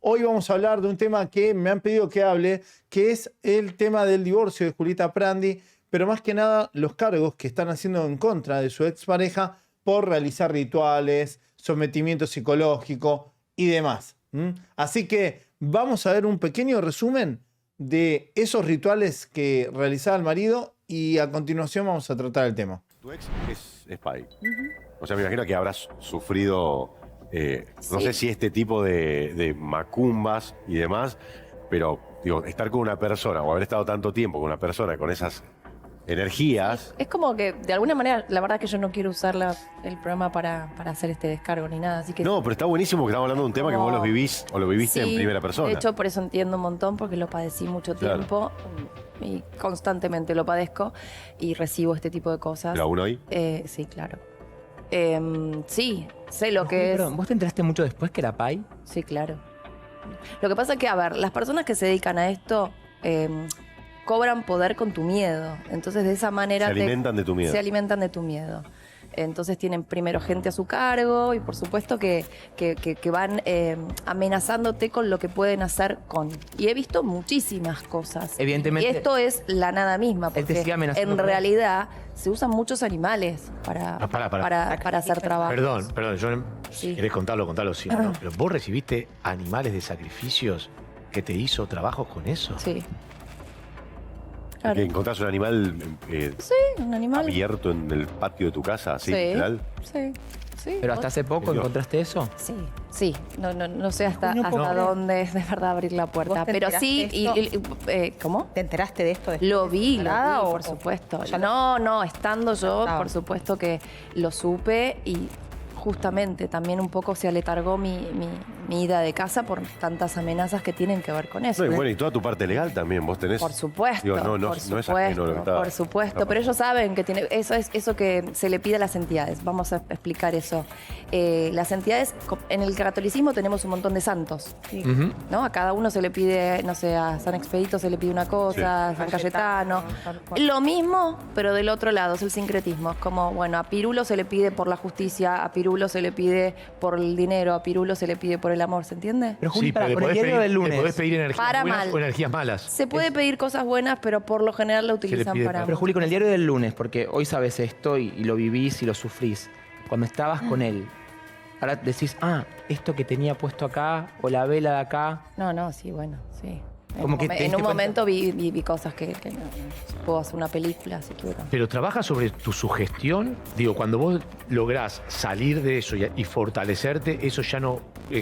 Hoy vamos a hablar de un tema que me han pedido que hable, que es el tema del divorcio de Julieta Prandi, pero más que nada los cargos que están haciendo en contra de su expareja por realizar rituales, sometimiento psicológico y demás. Así que vamos a ver un pequeño resumen de esos rituales que realizaba el marido y a continuación vamos a tratar el tema. Tu ex es Pai. O sea, me imagino que habrás sufrido, no sé si este tipo de macumbas y demás, pero digo, estar con una persona o haber estado tanto tiempo con una persona con esas energías. Es como que, de alguna manera, la verdad que yo no quiero usar el programa para hacer este descargo ni nada, así que... No, pero está buenísimo que estamos hablando de un tema que vos lo vivís o lo viviste en primera persona. De hecho, por eso entiendo un montón, porque lo padecí mucho tiempo y constantemente lo padezco y recibo este tipo de cosas. ¿Pero aún hoy? Sí, claro. Sí, sé lo que es... Perdón, ¿vos te enteraste mucho después que era Pai? Sí, claro. Lo que pasa es que, a ver, las personas que se dedican a esto cobran poder con tu miedo. Entonces, de esa manera... Se alimentan de tu miedo. Se alimentan de tu miedo. Entonces tienen primero gente a su cargo y por supuesto que van amenazándote con lo que pueden hacer con... Y he visto muchísimas cosas. Evidentemente. Y esto es la nada misma, porque Él te sigue amenazando en con- realidad se usan muchos animales para hacer trabajo. Perdón, yo Sí. si querés contalo, sí, ¿no? Pero vos recibiste animales de sacrificios que te hizo trabajos con eso. Sí. Que Claro. encontrás un animal Un animal. abierto en el patio de tu casa, así, Sí. literal. Sí. Sí. ¿Pero hasta hace poco Dios. encontraste eso? Sí, sí. No sé hasta No puedo creer. dónde es de verdad abrir la puerta. ¿Vos te Pero sí, enteraste ¿cómo? ¿Te enteraste de esto? después Lo de vi, separada o- por supuesto. ya No, estando yo, estaba? por supuesto que lo supe y justamente también un poco se aletargó mi ida de casa por tantas amenazas que tienen que ver con eso. No, y bueno, y toda tu parte legal también, vos tenés... Por supuesto, Digo, no por es supuesto, ajeno lo que estaba- por supuesto. No. Pero ellos saben que tiene eso es eso que se le pide a las entidades. Vamos a explicar eso. Las entidades, en el catolicismo tenemos un montón de santos, Ujú. ¿no? A cada uno se le pide, no sé, a San Expedito se le pide una cosa, a San Cayetano. tal cual. Lo mismo, pero del otro lado, es el sincretismo. Es como, bueno, a Pirulo se le pide por la justicia, a Pirulo se le pide por el dinero, a Pirulo se le pide por el amor, ¿se entiende? Pero Juli, Sí, pará, pero con el diario del le podés lunes. pedir energías Para buenas mal. o energías malas. Se puede pedir cosas buenas, pero por lo general la utilizan pide para... Pero Juli, con el diario del lunes, porque hoy sabes esto y lo vivís y lo sufrís. Cuando estabas con él, ahora decís, esto que tenía puesto acá, o la vela de acá. No, sí, bueno, sí. Como que te En diste un cuenta- momento vi cosas que no, puedo hacer una película, si quiero. Pero trabaja sobre tu sugestión. Digo, cuando vos lográs salir de eso y fortalecerte, ¿eso ya no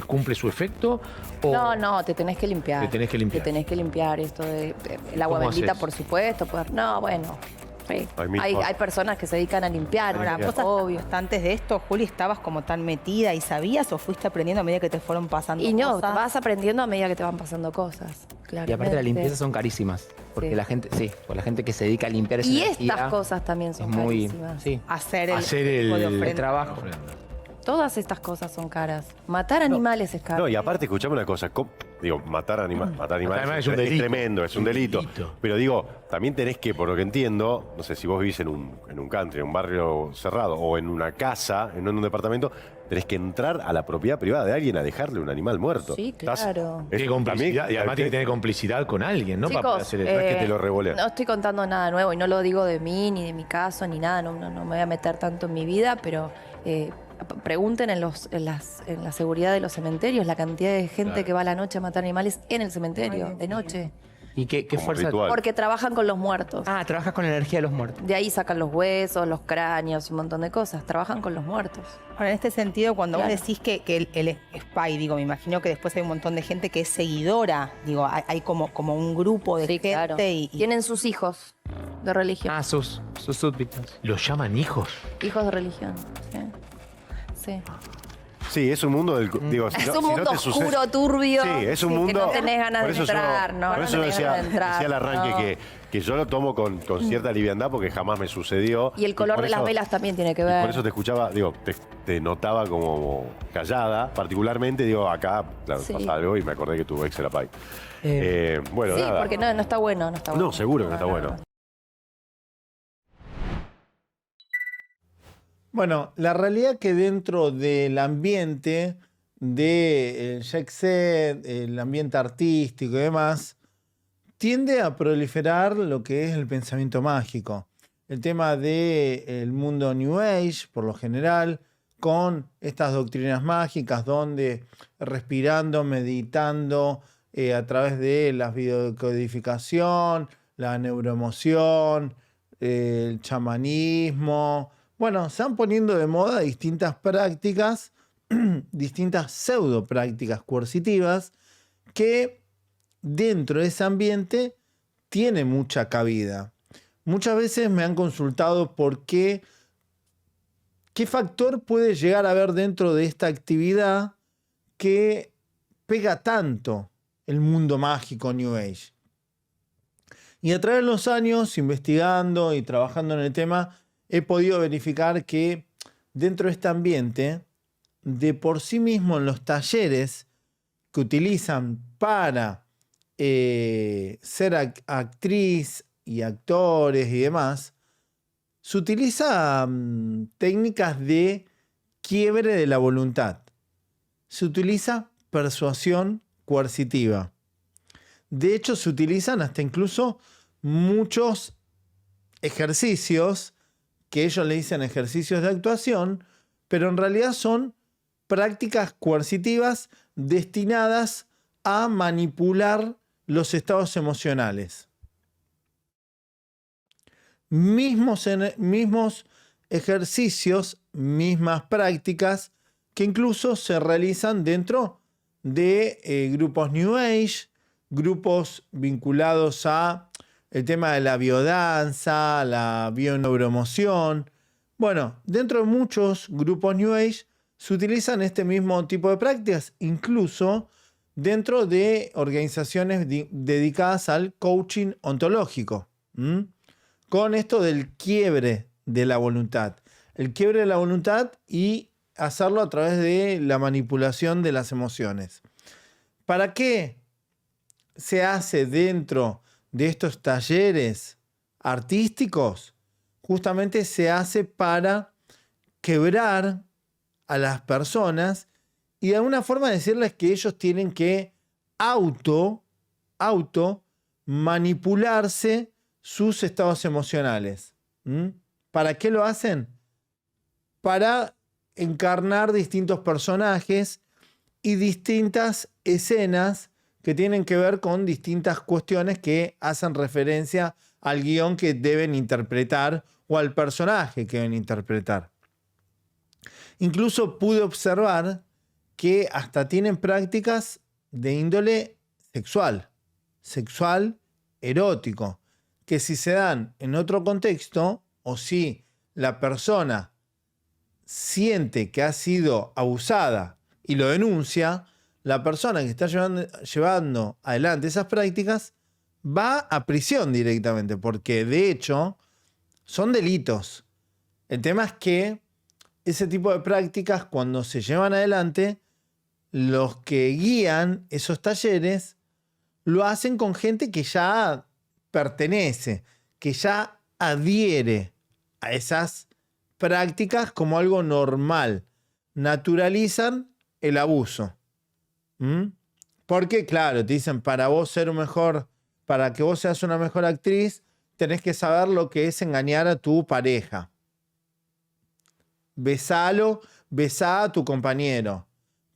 cumple su efecto? ¿O No, te tenés que limpiar. Te tenés que limpiar. Te tenés que limpiar esto el agua ¿Cómo bendita, haces? por supuesto. No, bueno. Sí. Hay mil Hay formas. personas que se dedican a limpiar, Ahora, vos obvio. hasta antes de esto, Juli, ¿estabas como tan metida y sabías o fuiste aprendiendo a medida que te fueron pasando Y no, cosas? vas aprendiendo a medida que te van pasando cosas. Claramente. Y aparte las limpiezas son carísimas. Porque Sí. la gente, por la gente que se dedica a limpiar esa Y energía, estas cosas también es son muy... carísimas. Sí. Hacer hacer tipo de el ofrenda. trabajo. Todas estas cosas son caras. Matar animales es caro. No, y aparte, escuchame una cosa. Digo, matar animales animales es un es delito. tremendo, es un delito. Pero digo, también tenés que, por lo que entiendo, no sé, si vos vivís en un country, en un barrio cerrado, o en una casa, no en un departamento, tenés que entrar a la propiedad privada de alguien a dejarle un animal muerto. Sí, claro. Tiene complicidad, y además tiene que tener complicidad con alguien, ¿no? Para poder Chicos, hacer eso. no es que te lo revolean. no estoy contando nada nuevo y no lo digo de mí, ni de mi caso, ni nada. No me voy a meter tanto en mi vida, pero pregunten en la seguridad de los cementerios la cantidad de gente que va a la noche a matar animales en el cementerio, de noche. ¿Y qué Como fuerza? ritual. Porque trabajan con los muertos. Trabajas con la energía de los muertos. De ahí sacan los huesos, los cráneos, un montón de cosas. Trabajan con los muertos. Ahora, en este sentido, cuando Claro. vos decís que el spy, digo, me imagino que después hay un montón de gente que es seguidora. Digo, hay como un grupo de Sí, gente claro. y Tienen sus hijos de religión. Sus súbditos. ¿Los llaman hijos? Hijos de religión. Sí. Sí, es un mundo del... Digo, si Es no- un si no mundo te sucede- oscuro, turbio. Sí, es un que mundo... no tenés ganas por de eso yo- entrar, ¿no? Por No eso yo tenés decía, ganas de entrar, decía al arranque no. que yo lo tomo con cierta liviandad porque jamás me sucedió. Y el color por de las eso- velas también tiene que y ver. por eso te escuchaba, digo, te notaba como callada, particularmente, digo, acá, claro, Sí. pasa algo y me acordé que tu ex era Pai. Eh, Bueno, Sí, nada. porque no está bueno, no está bueno. No, seguro que no está bueno. Bueno, la realidad que dentro del ambiente del jet set, el ambiente artístico y demás, tiende a proliferar lo que es el pensamiento mágico. El tema del mundo New Age, por lo general, con estas doctrinas mágicas donde respirando, meditando, a través de la videocodificación, la neuroemoción, el chamanismo. Bueno, se van poniendo de moda distintas prácticas, distintas pseudo prácticas coercitivas que dentro de ese ambiente tiene mucha cabida. Muchas veces me han consultado por qué factor puede llegar a haber dentro de esta actividad que pega tanto el mundo mágico New Age. Y a través de los años, investigando y trabajando en el tema, he podido verificar que dentro de este ambiente, de por sí mismo en los talleres que utilizan para ser actriz y actores y demás, se utilizan técnicas de quiebre de la voluntad. Se utiliza persuasión coercitiva. De hecho, se utilizan hasta incluso muchos ejercicios que ellos le dicen ejercicios de actuación, pero en realidad son prácticas coercitivas destinadas a manipular los estados emocionales. Mismos ejercicios, mismas prácticas que incluso se realizan dentro de grupos New Age, grupos vinculados a el tema de la biodanza, la bioneuroemoción. Bueno, dentro de muchos grupos New Age se utilizan este mismo tipo de prácticas, incluso dentro de organizaciones dedicadas al coaching ontológico. Con esto del quiebre de la voluntad. El quiebre de la voluntad y hacerlo a través de la manipulación de las emociones. ¿Para qué se hace dentro de estos talleres artísticos? Justamente se hace para quebrar a las personas y de alguna forma decirles que ellos tienen que auto manipularse sus estados emocionales. ¿Para qué lo hacen? Para encarnar distintos personajes y distintas escenas que tienen que ver con distintas cuestiones que hacen referencia al guión que deben interpretar o al personaje que deben interpretar. Incluso pude observar que hasta tienen prácticas de índole sexual erótico, que si se dan en otro contexto o si la persona siente que ha sido abusada y lo denuncia, la persona que está llevando adelante esas prácticas va a prisión directamente, porque de hecho son delitos. El tema es que ese tipo de prácticas, cuando se llevan adelante, los que guían esos talleres lo hacen con gente que ya pertenece, que ya adhiere a esas prácticas como algo normal. Naturalizan el abuso. Porque, claro, te dicen, para que vos seas una mejor actriz, tenés que saber lo que es engañar a tu pareja. Besá a tu compañero.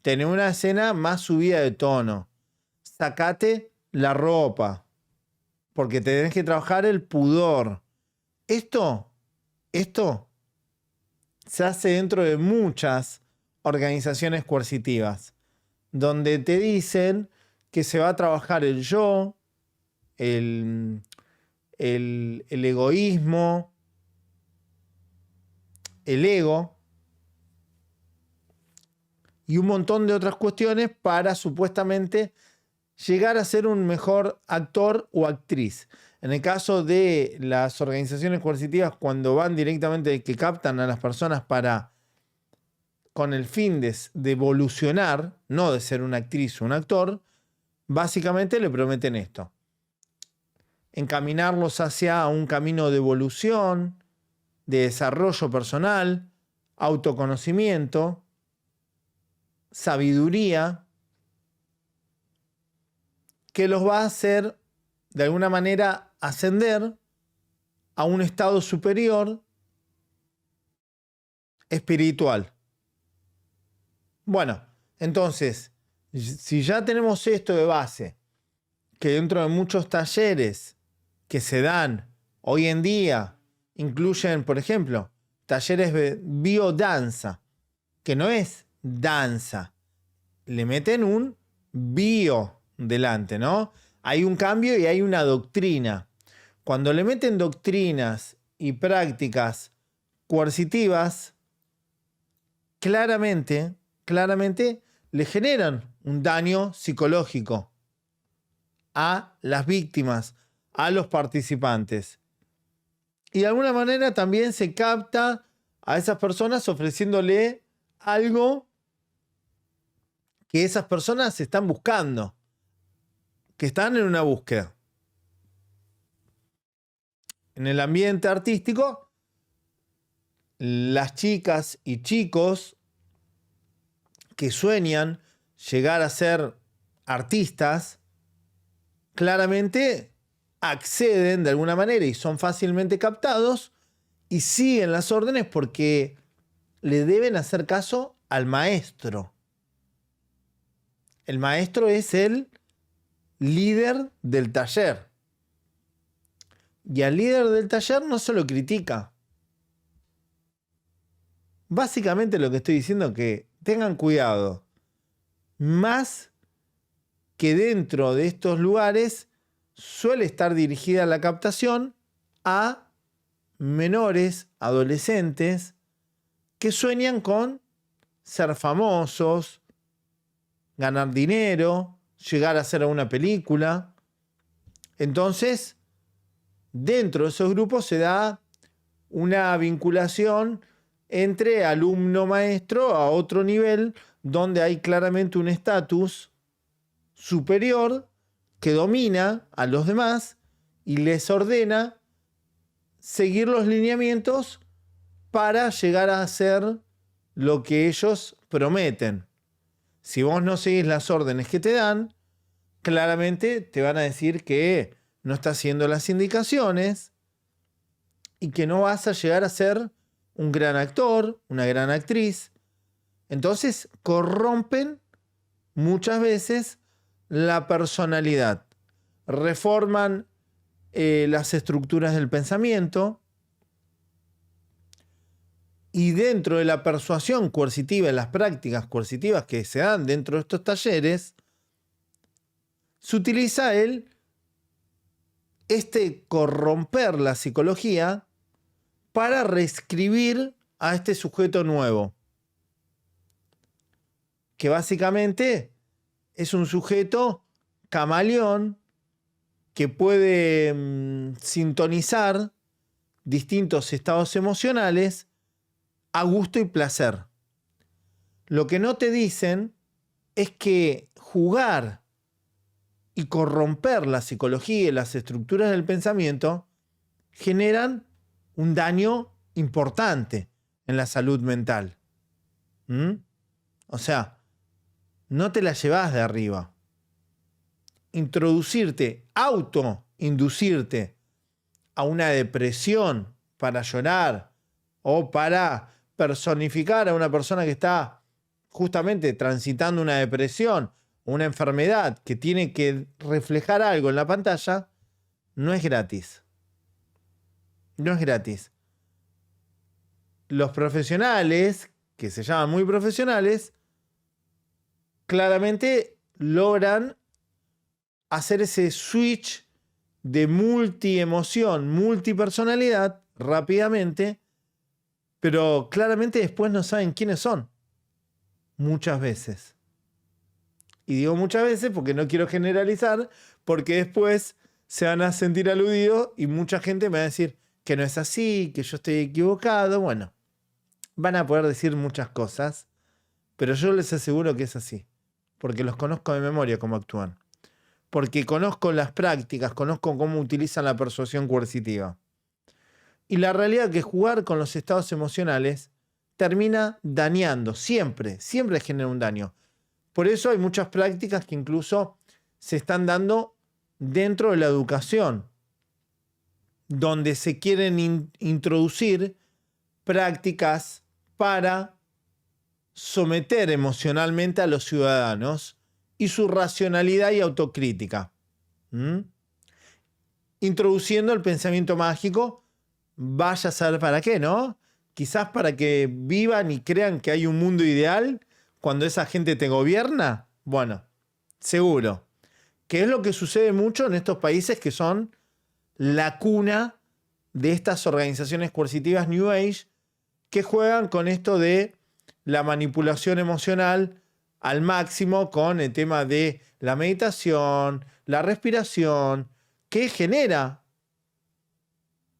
Tené una escena más subida de tono. Sacate la ropa. Porque tenés que trabajar el pudor. Esto se hace dentro de muchas organizaciones coercitivas, donde te dicen que se va a trabajar el yo, el egoísmo, el ego y un montón de otras cuestiones para supuestamente llegar a ser un mejor actor o actriz. En el caso de las organizaciones coercitivas, cuando van directamente, que captan a las personas con el fin de evolucionar, no de ser una actriz o un actor, básicamente le prometen esto: encaminarlos hacia un camino de evolución, de desarrollo personal, autoconocimiento. sabiduría que los va a hacer, de alguna manera, ascender a un estado superior espiritual. Bueno, entonces, si ya tenemos esto de base, que dentro de muchos talleres que se dan hoy en día, incluyen, por ejemplo, talleres de biodanza, que no es danza, le meten un bio delante, ¿no? Hay un cambio y hay una doctrina. Cuando le meten doctrinas y prácticas coercitivas, claramente le generan un daño psicológico a las víctimas, a los participantes. Y de alguna manera también se capta a esas personas ofreciéndole algo que esas personas están buscando, que están en una búsqueda. En el ambiente artístico, las chicas y chicos que sueñan llegar a ser artistas, claramente acceden de alguna manera y son fácilmente captados y siguen las órdenes porque le deben hacer caso al maestro. El maestro es el líder del taller. Y al líder del taller no se lo critica. Básicamente lo que estoy diciendo es que tengan cuidado. Más que dentro de estos lugares suele estar dirigida la captación a menores, adolescentes, que sueñan con ser famosos, ganar dinero, llegar a hacer una película. Entonces, dentro de esos grupos se da una vinculación entre alumno-maestro a otro nivel, donde hay claramente un estatus superior que domina a los demás y les ordena seguir los lineamientos para llegar a hacer lo que ellos prometen. Si vos no seguís las órdenes que te dan, claramente te van a decir que no estás haciendo las indicaciones y que no vas a llegar a ser un gran actor, una gran actriz. Entonces corrompen muchas veces la personalidad, reforman las estructuras del pensamiento y dentro de la persuasión coercitiva y las prácticas coercitivas que se dan dentro de estos talleres, se utiliza corromper la psicología para reescribir a este sujeto nuevo, que básicamente es un sujeto camaleón que puede sintonizar distintos estados emocionales a gusto y placer. Lo que no te dicen es que jugar y corromper la psicología y las estructuras del pensamiento generan un daño importante en la salud mental. O sea, no te la llevas de arriba. Autoinducirte a una depresión para llorar o para personificar a una persona que está justamente transitando una depresión o una enfermedad que tiene que reflejar algo en la pantalla, no es gratis. No es gratis. Los profesionales, que se llaman muy profesionales, claramente logran hacer ese switch de multiemoción, multipersonalidad rápidamente, pero claramente después no saben quiénes son. Muchas veces. Y digo muchas veces porque no quiero generalizar, porque después se van a sentir aludidos y mucha gente me va a decir que no es así, que yo estoy equivocado. Bueno, van a poder decir muchas cosas, pero yo les aseguro que es así, porque los conozco de memoria cómo actúan, porque conozco las prácticas, conozco cómo utilizan la persuasión coercitiva. Y la realidad es que jugar con los estados emocionales termina dañando, siempre genera un daño. Por eso hay muchas prácticas que incluso se están dando dentro de la educación, donde se quieren introducir prácticas para someter emocionalmente a los ciudadanos y su racionalidad y autocrítica. Introduciendo el pensamiento mágico, vaya a saber para qué, ¿no? Quizás para que vivan y crean que hay un mundo ideal cuando esa gente te gobierna. Bueno, seguro. Que es lo que sucede mucho en estos países que son la cuna de estas organizaciones coercitivas New Age que juegan con esto de la manipulación emocional al máximo con el tema de la meditación, la respiración, que genera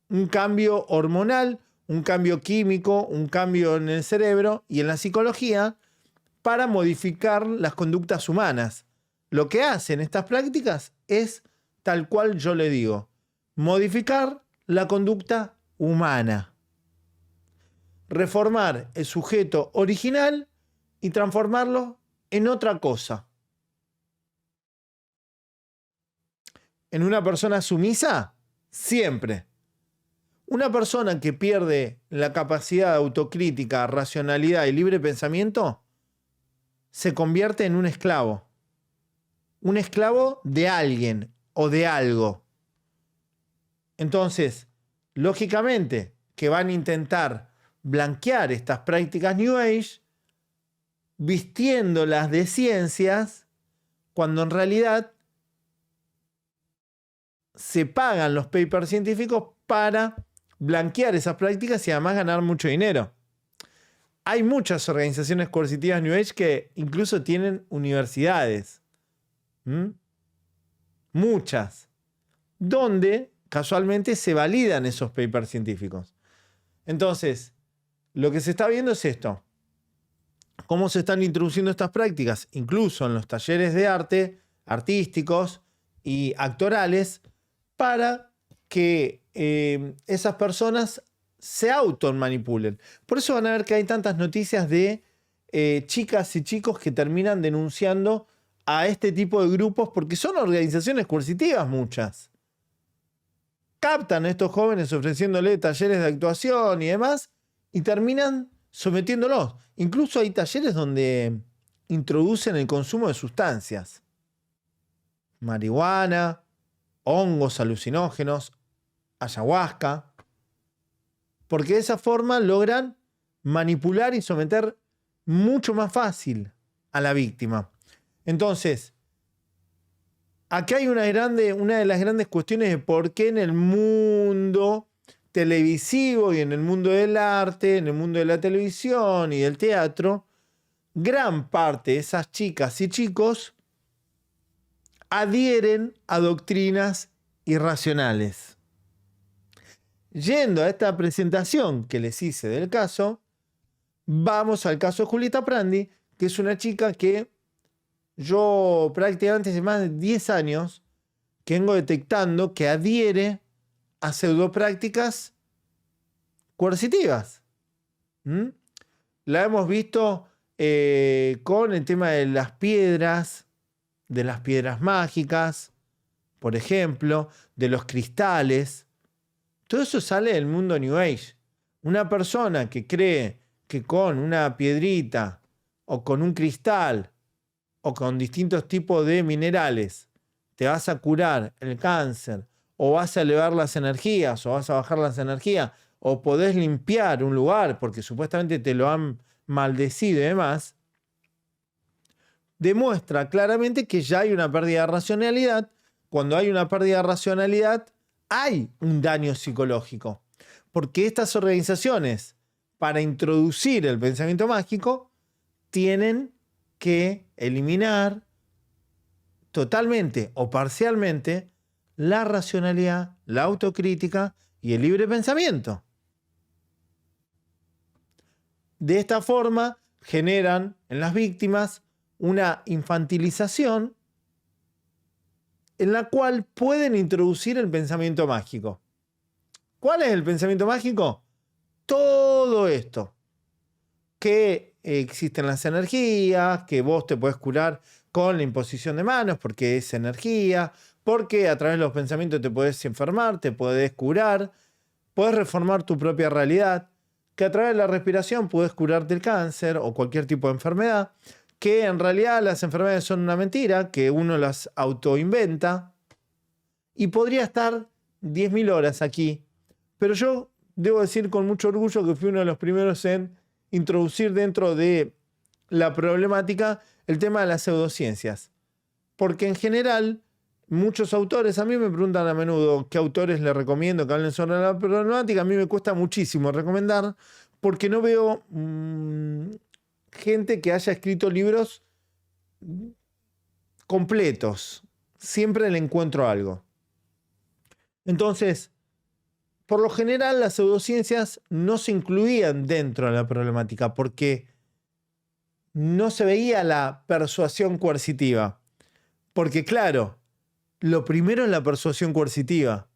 un cambio hormonal, un cambio químico, un cambio en el cerebro y en la psicología para modificar las conductas humanas. Lo que hacen estas prácticas es tal cual yo le digo, modificar la conducta humana. Reformar el sujeto original y transformarlo en otra cosa. ¿En una persona sumisa? Siempre. Una persona que pierde la capacidad de autocrítica, racionalidad y libre pensamiento se convierte en un esclavo. Un esclavo de alguien o de algo. Entonces, lógicamente, que van a intentar blanquear estas prácticas New Age vistiéndolas de ciencias cuando en realidad se pagan los papers científicos para blanquear esas prácticas y además ganar mucho dinero. Hay muchas organizaciones coercitivas New Age que incluso tienen universidades. Muchas. Donde casualmente se validan esos papers científicos. Entonces, lo que se está viendo es esto. Cómo se están introduciendo estas prácticas, incluso en los talleres de arte, artísticos y actorales, para que esas personas se automanipulen. Por eso van a ver que hay tantas noticias de chicas y chicos que terminan denunciando a este tipo de grupos porque son organizaciones coercitivas muchas. Captan a estos jóvenes ofreciéndole talleres de actuación y demás y terminan sometiéndolos. Incluso hay talleres donde introducen el consumo de sustancias. Marihuana, hongos alucinógenos, ayahuasca. Porque de esa forma logran manipular y someter mucho más fácil a la víctima. Entonces, aquí hay una de las grandes cuestiones de por qué en el mundo televisivo y en el mundo del arte, en el mundo de la televisión y del teatro, gran parte de esas chicas y chicos adhieren a doctrinas irracionales. Yendo a esta presentación que les hice del caso, vamos al caso de Julieta Prandi, que es una chica que yo prácticamente hace más de 10 años que vengo detectando que adhiere a pseudoprácticas coercitivas. La hemos visto con el tema de las piedras mágicas, por ejemplo, de los cristales. Todo eso sale del mundo New Age. Una persona que cree que con una piedrita o con un cristal o con distintos tipos de minerales te vas a curar el cáncer o vas a elevar las energías o vas a bajar las energías o podés limpiar un lugar porque supuestamente te lo han maldecido y demás, demuestra claramente que ya hay una pérdida de racionalidad. Cuando hay una pérdida de racionalidad, hay un daño psicológico. Porque estas organizaciones, para introducir el pensamiento mágico, tienen que eliminar totalmente o parcialmente la racionalidad, la autocrítica y el libre pensamiento. De esta forma generan en las víctimas una infantilización en la cual pueden introducir el pensamiento mágico. ¿Cuál es el pensamiento mágico? Todo esto. que existen las energías, que vos te podés curar con la imposición de manos porque es energía, porque a través de los pensamientos te podés enfermar, te podés curar, podés reformar tu propia realidad, que a través de la respiración podés curarte el cáncer o cualquier tipo de enfermedad, que en realidad las enfermedades son una mentira, que uno las autoinventa, y podría estar 10.000 horas aquí, pero yo debo decir con mucho orgullo que fui uno de los primeros en introducir dentro de la problemática el tema de las pseudociencias. Porque en general, muchos autores, a mí me preguntan a menudo qué autores les recomiendo que hablen sobre la problemática. A mí me cuesta muchísimo recomendar porque no veo gente que haya escrito libros completos. Siempre le encuentro algo. Entonces, por lo general, las pseudociencias no se incluían dentro de la problemática porque no se veía la persuasión coercitiva. Porque, claro, lo primero es la persuasión coercitiva.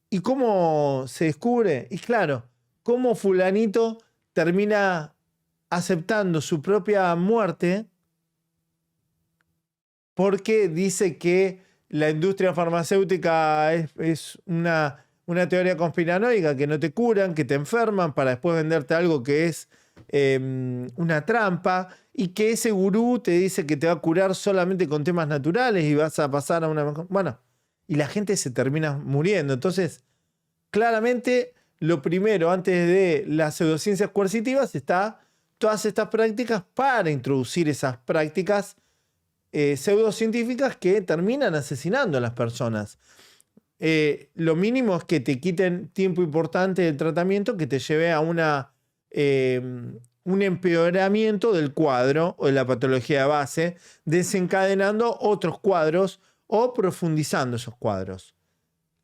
¿Y cómo se descubre? Y claro, cómo fulanito termina aceptando su propia muerte porque dice que la industria farmacéutica es una teoría conspiranoica, que no te curan, que te enferman para después venderte algo que es una trampa, y que ese gurú te dice que te va a curar solamente con temas naturales y vas a pasar a una mejor... Bueno, y la gente se termina muriendo. Entonces, claramente, lo primero, antes de las pseudociencias coercitivas, está todas estas prácticas para introducir esas prácticas pseudocientíficas que terminan asesinando a las personas. Lo mínimo es que te quiten tiempo importante del tratamiento que te lleve a un empeoramiento del cuadro o de la patología de base, desencadenando otros cuadros o profundizando esos cuadros.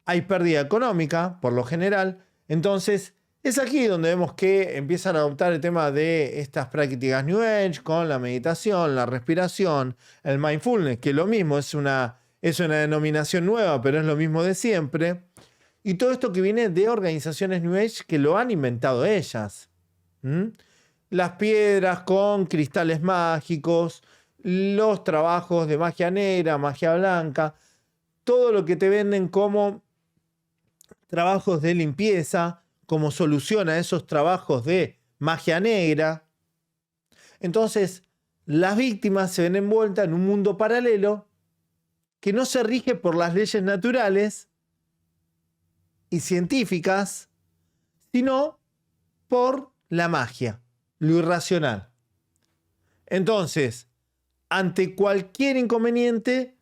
Hay pérdida económica, por lo general. Entonces, es aquí donde vemos que empiezan a adoptar el tema de estas prácticas New Age con la meditación, la respiración, el mindfulness, que lo mismo es una denominación nueva, pero es lo mismo de siempre. Y todo esto que viene de organizaciones New Age que lo han inventado ellas. Las piedras con cristales mágicos, los trabajos de magia negra, magia blanca, todo lo que te venden como trabajos de limpieza, como solución a esos trabajos de magia negra. Entonces, las víctimas se ven envueltas en un mundo paralelo que no se rige por las leyes naturales y científicas, sino por la magia, lo irracional. Entonces, ante cualquier inconveniente,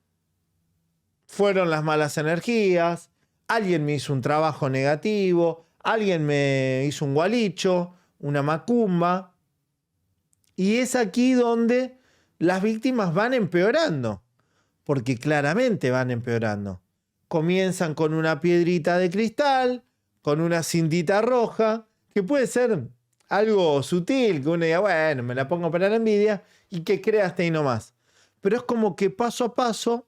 fueron las malas energías, alguien me hizo un trabajo negativo, alguien me hizo un gualicho, una macumba, y es aquí donde las víctimas van empeorando, porque claramente van empeorando. Comienzan con una piedrita de cristal, con una cintita roja, que puede ser algo sutil, que uno diga, bueno, me la pongo para la envidia, y que crea hasta ahí nomás. Pero es como que paso a paso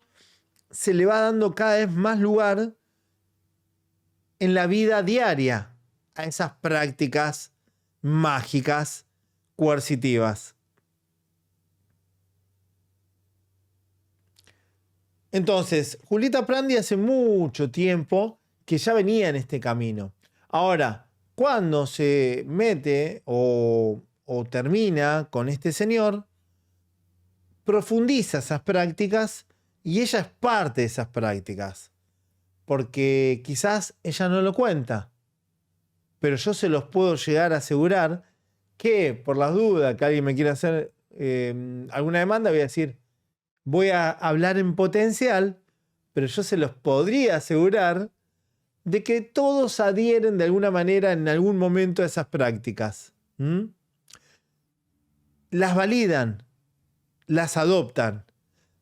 se le va dando cada vez más lugar en la vida diaria a esas prácticas mágicas coercitivas. Entonces, Julieta Prandi hace mucho tiempo que ya venía en este camino. Ahora, cuando se mete o termina con este señor, profundiza esas prácticas y ella es parte de esas prácticas. Porque quizás ella no lo cuenta, pero yo se los puedo llegar a asegurar que, por las dudas que alguien me quiera hacer alguna demanda, voy a decir, voy a hablar en potencial, pero yo se los podría asegurar de que todos adhieren de alguna manera en algún momento a esas prácticas. Las validan, las adoptan.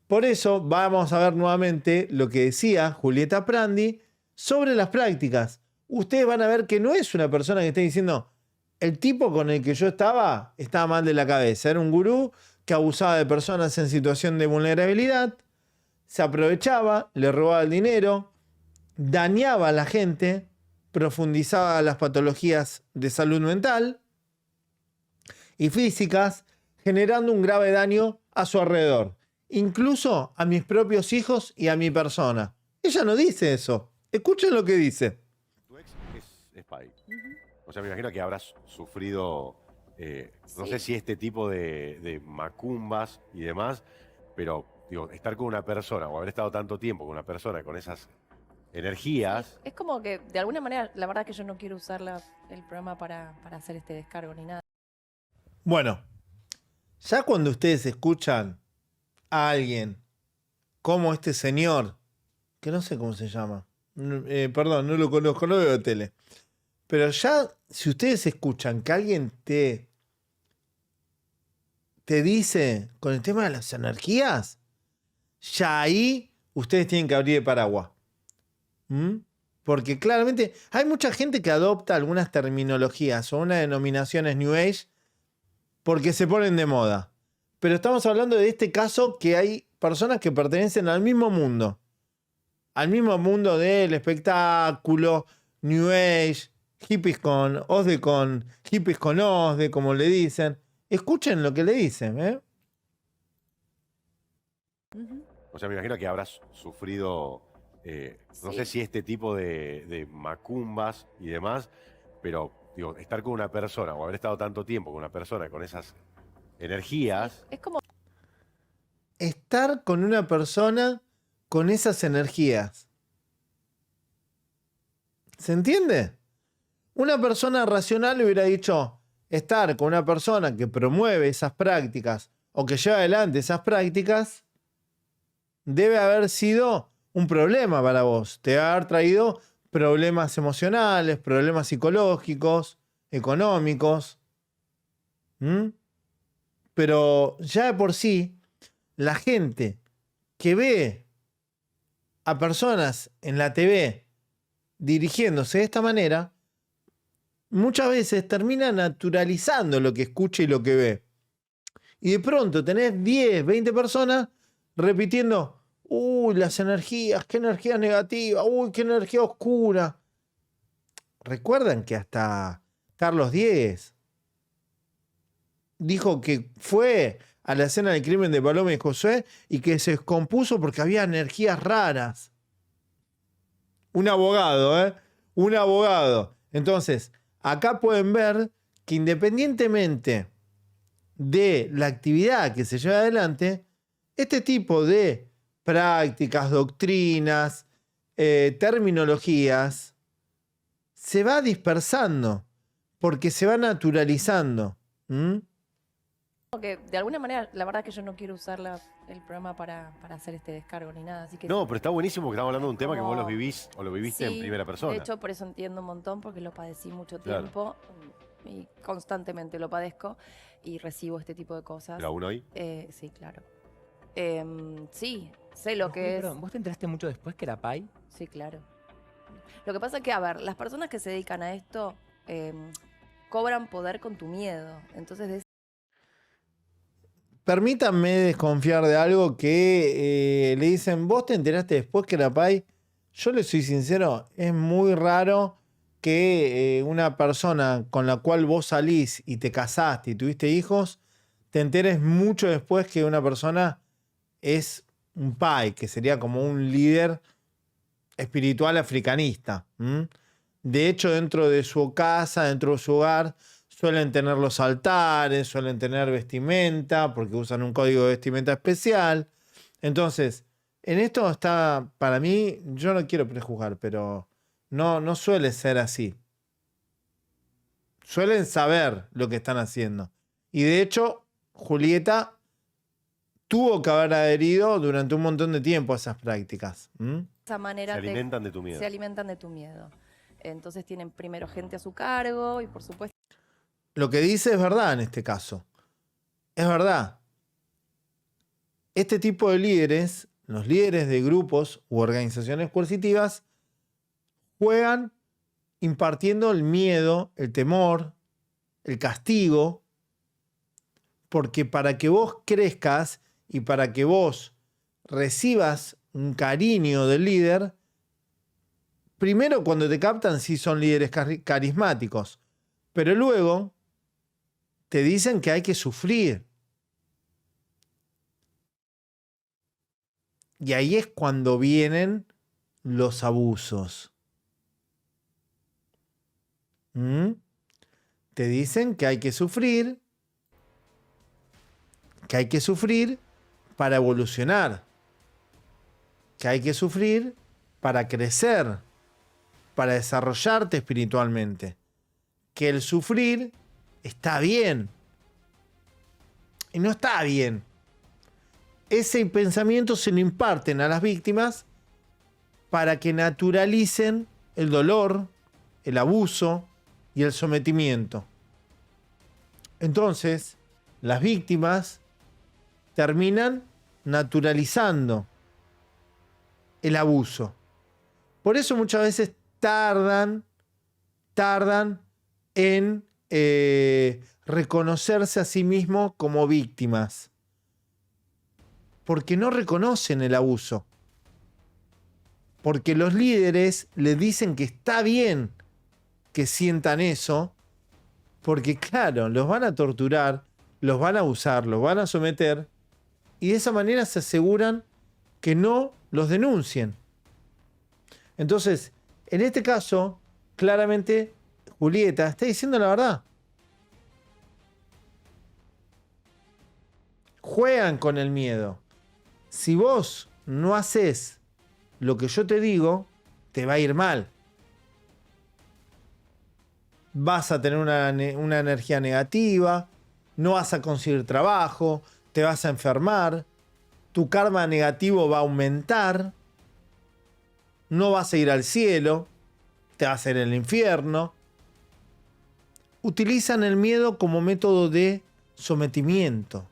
Por eso vamos a ver nuevamente lo que decía Julieta Prandi sobre las prácticas. Ustedes van a ver que no es una persona que esté diciendo, el tipo con el que yo estaba mal de la cabeza. Era un gurú que abusaba de personas en situación de vulnerabilidad, se aprovechaba, le robaba el dinero, dañaba a la gente, profundizaba las patologías de salud mental, y físicas, generando un grave daño a su alrededor, incluso a mis propios hijos y a mi persona. Ella no dice eso. Escuchen lo que dice. Tu ex es Pai. O sea, me imagino que habrás sufrido, no Sí. sé si este tipo de macumbas y demás, pero digo, estar con una persona o haber estado tanto tiempo con una persona con esas energías. Es como que, de alguna manera, la verdad que yo no quiero usar el programa para hacer este descargo ni nada. Bueno, ya cuando ustedes escuchan a alguien como este señor, que no sé cómo se llama, perdón, no lo conozco, no veo tele, pero ya si ustedes escuchan que alguien te dice con el tema de las energías, ya ahí ustedes tienen que abrir el paraguas. ¿Mm? Porque claramente hay mucha gente que adopta algunas terminologías o unas denominaciones New Age porque se ponen de moda. Pero estamos hablando de este caso que hay personas que pertenecen al mismo mundo del espectáculo, New Age, hippies con OSDE, hippies con OSDE, como le dicen. Escuchen lo que le dicen, ¿eh? O sea, me imagino que habrás sufrido, no sé si este tipo de macumbas y demás, pero digo, estar con una persona o haber estado tanto tiempo con una persona con esas energías. Es como Estar con una persona con esas energías. ¿Se entiende? Una persona racional hubiera dicho, estar con una persona que promueve esas prácticas o que lleva adelante esas prácticas debe haber sido un problema para vos. Te debe haber traído problemas emocionales, problemas psicológicos, económicos. ¿Mm? Pero ya de por sí, la gente que ve a personas en la TV dirigiéndose de esta manera, muchas veces termina naturalizando lo que escucha y lo que ve. Y de pronto tenés 10, 20 personas repitiendo, uy, las energías, qué energía negativa, uy, qué energía oscura. Recuerdan que hasta Carlos Diez dijo que fue a la escena del crimen de Paloma y José y que se descompuso porque había energías raras. Un abogado, ¿eh? Un abogado. Entonces, acá pueden ver que independientemente de la actividad que se lleva adelante, este tipo de prácticas, doctrinas, terminologías, se va dispersando porque se va naturalizando. ¿Mm? que, de alguna manera, la verdad que yo no quiero usar el programa para hacer este descargo ni nada. Así que No, pero está buenísimo porque estamos hablando de un tema que vos Como- los vivís o lo viviste en sí, primera persona. De hecho, por eso entiendo un montón, porque lo padecí mucho Claro. tiempo y constantemente lo padezco y recibo este tipo de cosas. ¿Pero aún hoy? Sí, claro. Sí, sé lo que Juli, es. perdón, ¿vos te enteraste mucho después que era Pai? Sí, claro. Lo que pasa es que, a ver, las personas que se dedican a esto cobran poder con tu miedo. Entonces, Permítanme desconfiar de algo que le dicen, vos te enteraste después que era Pai. Yo le soy sincero, es muy raro que una persona con la cual vos salís y te casaste y tuviste hijos, te enteres mucho después que una persona es un Pai, que sería como un líder espiritual africanista. ¿M? De hecho, dentro de su casa, dentro de su hogar, suelen tener los altares, suelen tener vestimenta, porque usan un código de vestimenta especial. Entonces, en esto está, para mí, yo no quiero prejuzgar, pero no suele ser así. Suelen saber lo que están haciendo. Y de hecho, Julieta tuvo que haber adherido durante un montón de tiempo a esas prácticas. ¿Mm? de esa manera Se alimentan de tu miedo. se alimentan de tu miedo. Entonces tienen primero gente a su cargo y, por supuesto, Lo que dice es verdad en este caso. Es verdad. Este tipo de líderes, los líderes de grupos u organizaciones coercitivas, juegan impartiendo el miedo, el temor, el castigo, porque para que vos crezcas y para que vos recibas un cariño del líder, primero cuando te captan sí son líderes carismáticos, pero luego te dicen que hay que sufrir. Y ahí es cuando vienen los abusos. ¿Mm? Te dicen que hay que sufrir para evolucionar, que hay que sufrir para crecer, para desarrollarte espiritualmente, que el sufrir está bien. Y no está bien. Ese pensamiento se lo imparten a las víctimas para que naturalicen el dolor, el abuso y el sometimiento. Entonces, las víctimas terminan naturalizando el abuso. Por eso muchas veces tardan en reconocerse a sí mismos como víctimas. Porque no reconocen el abuso. Porque los líderes les dicen que está bien que sientan eso, porque claro, los van a torturar, los van a abusar, los van a someter, y de esa manera se aseguran que no los denuncien. Entonces, en este caso, claramente, Julieta está diciendo la verdad. Juegan con el miedo. Si vos no haces lo que yo te digo, te va a ir mal. Vas a tener una energía negativa, no vas a conseguir trabajo, te vas a enfermar, tu karma negativo va a aumentar, no vas a ir al cielo, te vas a ir al infierno. Utilizan el miedo como método de sometimiento.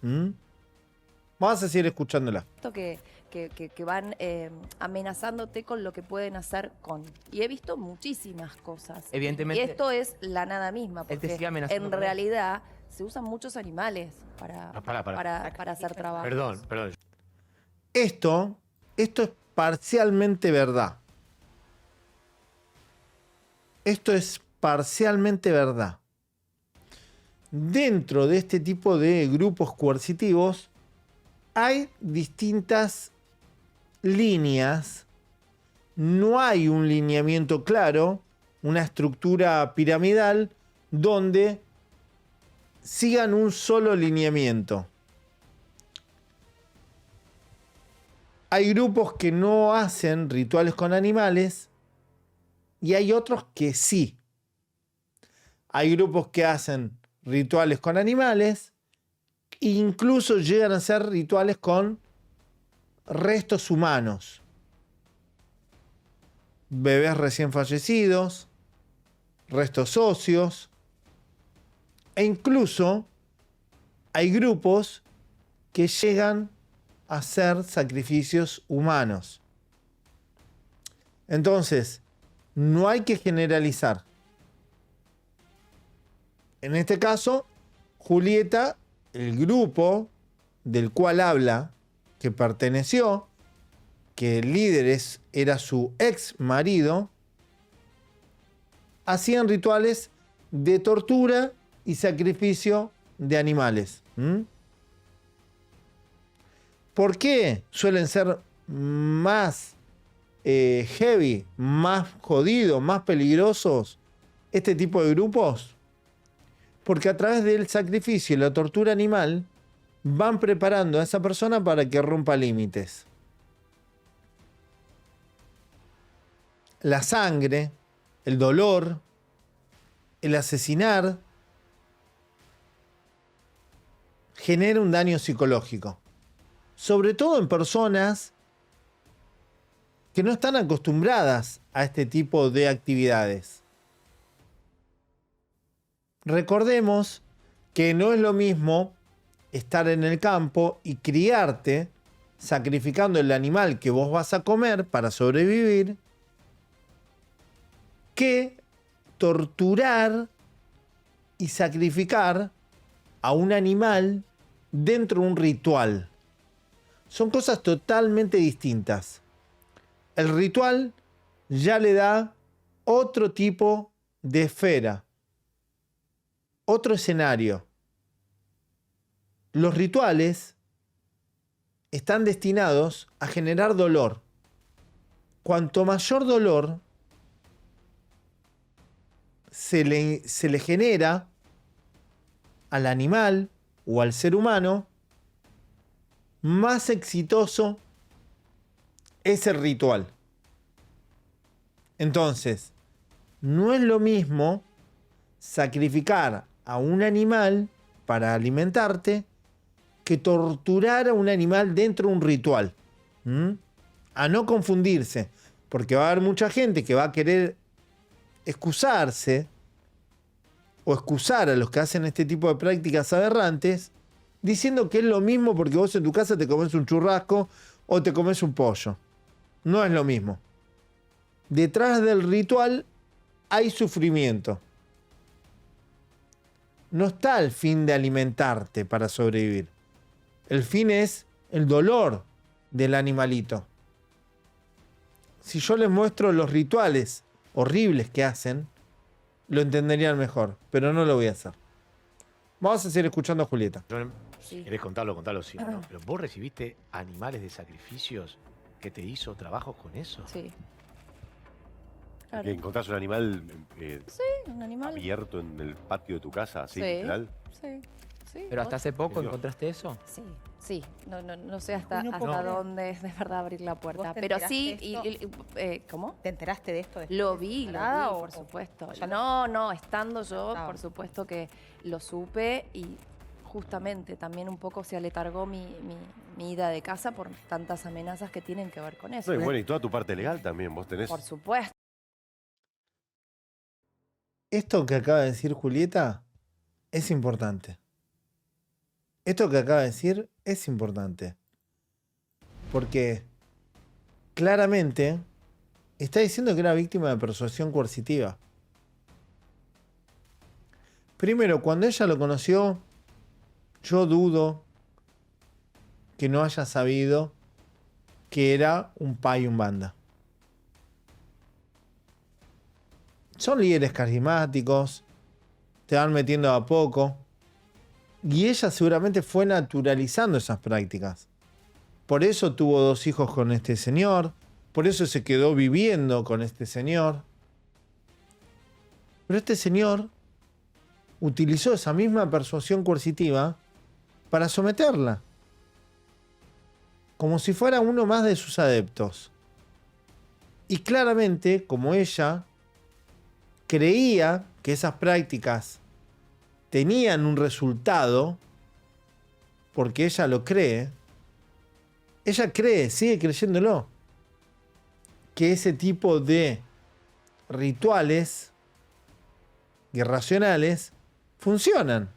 Vamos a seguir escuchándola. Esto que van amenazándote con lo que pueden hacer con. Y he visto muchísimas cosas. Evidentemente. Y esto es la nada misma, Él te porque sigue amenazando en con realidad se usan muchos animales para hacer trabajo. Perdón. Esto es parcialmente verdad. Esto es parcialmente verdad. Dentro de este tipo de grupos coercitivos hay distintas líneas. No hay un lineamiento claro, una estructura piramidal donde sigan un solo lineamiento. Hay grupos que no hacen rituales con animales y hay otros que sí. Hay grupos que hacen rituales con animales e incluso llegan a hacer rituales con restos humanos. Bebés recién fallecidos, restos óseos, e incluso hay grupos que llegan a hacer sacrificios humanos. Entonces, no hay que generalizar. En este caso, Julieta, el grupo del cual habla, que perteneció, que el líder era su ex marido, hacían rituales de tortura y sacrificio de animales. ¿Por qué suelen ser más heavy, más jodidos, más peligrosos este tipo de grupos? Porque a través del sacrificio y la tortura animal van preparando a esa persona para que rompa límites. La sangre, el dolor, el asesinar, genera un daño psicológico. Sobre todo en personas que no están acostumbradas a este tipo de actividades. Recordemos que no es lo mismo estar en el campo y criarte sacrificando el animal que vos vas a comer para sobrevivir, que torturar y sacrificar a un animal dentro de un ritual. Son cosas totalmente distintas. El ritual ya le da otro tipo de esfera, otro escenario. los rituales están destinados a generar dolor. Cuanto mayor dolor se le genera al animal o al ser humano, más exitoso es el ritual. Entonces, no es lo mismo sacrificar a un animal para alimentarte que torturar a un animal dentro de un ritual. A no confundirse, porque va a haber mucha gente que va a querer excusarse o excusar a los que hacen este tipo de prácticas aberrantes diciendo que es lo mismo porque vos en tu casa te comes un churrasco o te comes un pollo. No es lo mismo. Detrás del ritual hay sufrimiento. No está el fin de alimentarte para sobrevivir. El fin es el dolor del animalito. Si yo les muestro los rituales horribles que hacen, lo entenderían mejor, pero no lo voy a hacer. Vamos a seguir escuchando a Julieta. Sí. ¿Querés contarlo? Sí, ¿no? Pero vos recibiste animales de sacrificios que te hizo trabajos con eso. Sí. Que Claro. encontrás un animal Un animal. abierto en el patio de tu casa, así, Sí. literal. Sí. Sí. Pero hasta hace poco Dios. encontraste eso. Sí, sí, no sé hasta, Uy, no hasta puedo creer. dónde es de verdad abrir la puerta. ¿Vos te Pero sí, enteraste de esto? ¿cómo? ¿Te enteraste de esto? Lo vi, ¿Nada por supuesto. ya No, estando yo, Ah. por supuesto que lo supe y justamente también un poco se aletargó mi ida de casa por tantas amenazas que tienen que ver con eso. No, y bueno, y toda tu parte legal también, vos tenés. Por supuesto. Esto que acaba de decir Julieta es importante. Esto que acaba de decir es importante. Porque claramente está diciendo que era víctima de persuasión coercitiva. Primero, cuando ella lo conoció, yo dudo que no haya sabido que era un pai umbanda. Son líderes carismáticos, te van metiendo a poco. Y ella seguramente fue naturalizando esas prácticas. Por eso tuvo 2 hijos con este señor. Por eso se quedó viviendo con este señor. Pero este señor utilizó esa misma persuasión coercitiva para someterla. Como si fuera uno más de sus adeptos. Y claramente, como ella creía que esas prácticas tenían un resultado, porque ella lo cree, ella cree, sigue creyéndolo, que ese tipo de rituales irracionales funcionan.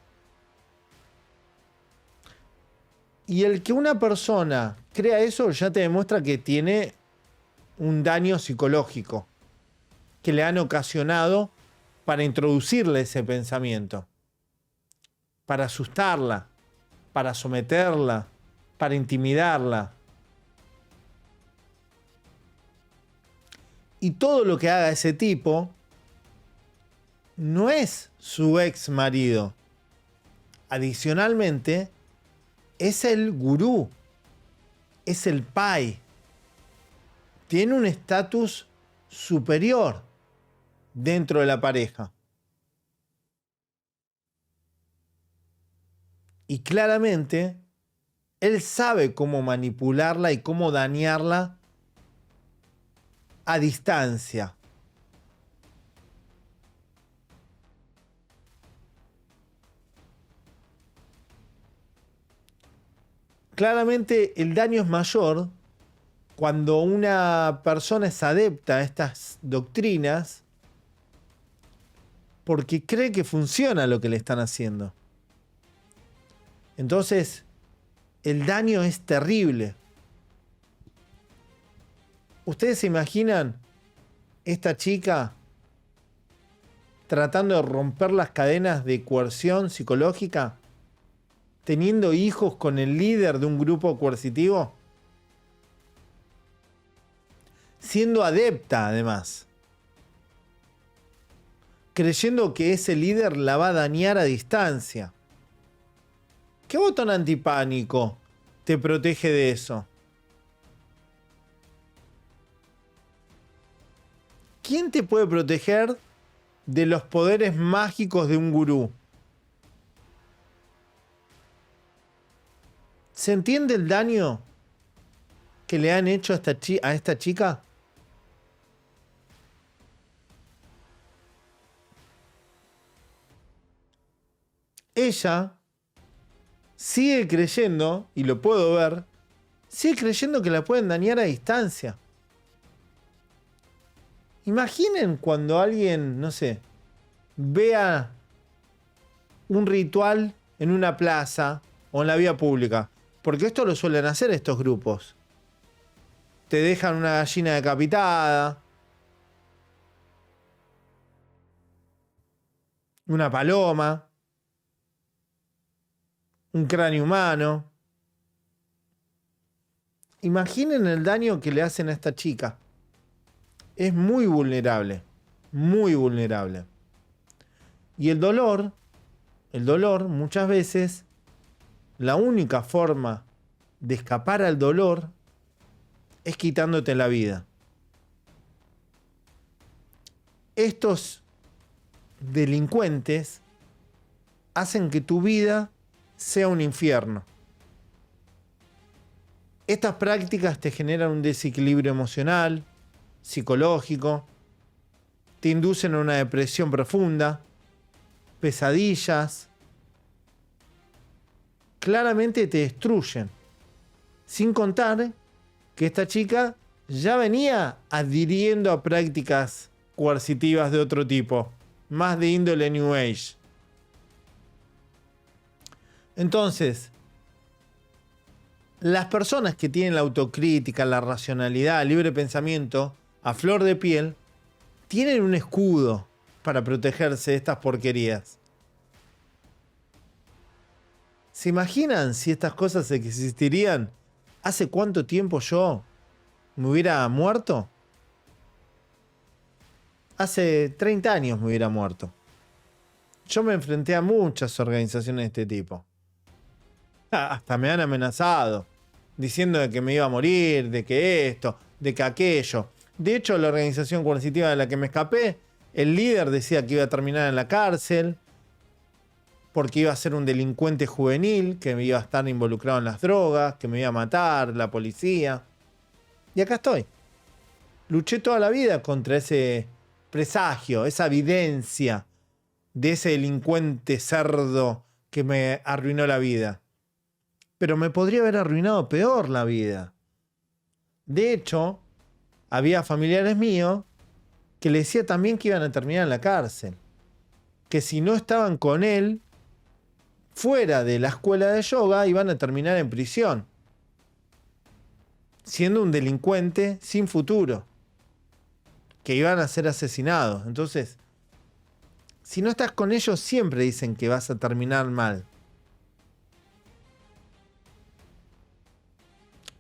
Y el que una persona crea eso ya te demuestra que tiene un daño psicológico que le han ocasionado para introducirle ese pensamiento, para asustarla, para someterla, para intimidarla. Y todo lo que haga ese tipo no es su ex marido. Adicionalmente, es el gurú, es el pai. Tiene un estatus superior dentro de la pareja. Y claramente, él sabe cómo manipularla y cómo dañarla a distancia. Claramente el daño es mayor cuando una persona es adepta a estas doctrinas porque cree que funciona lo que le están haciendo. Entonces, el daño es terrible. ¿Ustedes se imaginan esta chica tratando de romper las cadenas de coerción psicológica, teniendo hijos con el líder de un grupo coercitivo? Siendo adepta, además. Creyendo que ese líder la va a dañar a distancia. ¿Qué botón antipánico te protege de eso? ¿Quién te puede proteger de los poderes mágicos de un gurú? ¿Se entiende el daño que le han hecho a esta chica? Ella sigue creyendo, y lo puedo ver, sigue creyendo que la pueden dañar a distancia. Imaginen cuando alguien, no sé, vea un ritual en una plaza o en la vía pública. Porque esto lo suelen hacer estos grupos. Te dejan una gallina decapitada, una paloma, un cráneo humano. Imaginen el daño que le hacen a esta chica. Es muy vulnerable, muy vulnerable. Y el dolor muchas veces, la única forma de escapar al dolor es quitándote la vida. Estos delincuentes hacen que tu vida sea un infierno. Estas prácticas te generan un desequilibrio emocional, psicológico, te inducen a una depresión profunda, pesadillas, claramente te destruyen. Sin contar que esta chica ya venía adhiriendo a prácticas coercitivas de otro tipo, más de índole New Age. Entonces, las personas que tienen la autocrítica, la racionalidad, el libre pensamiento a flor de piel, tienen un escudo para protegerse de estas porquerías. ¿Se imaginan si estas cosas existirían? ¿Hace cuánto tiempo yo me hubiera muerto? Hace 30 años me hubiera muerto. Yo me enfrenté a muchas organizaciones de este tipo. Hasta me han amenazado, diciendo de que me iba a morir, de que esto, de que aquello. De hecho, la organización coercitiva de la que me escapé, el líder decía que iba a terminar en la cárcel, porque iba a ser un delincuente juvenil, que me iba a estar involucrado en las drogas, que me iba a matar, la policía. Y acá estoy. Luché toda la vida contra ese presagio, esa evidencia de ese delincuente cerdo que me arruinó la vida. Pero me podría haber arruinado peor la vida. De hecho, había familiares míos que le decía también que iban a terminar en la cárcel. Que si no estaban con él, fuera de la escuela de yoga, iban a terminar en prisión. Siendo un delincuente sin futuro. Que iban a ser asesinados. Entonces, si no estás con ellos, siempre dicen que vas a terminar mal.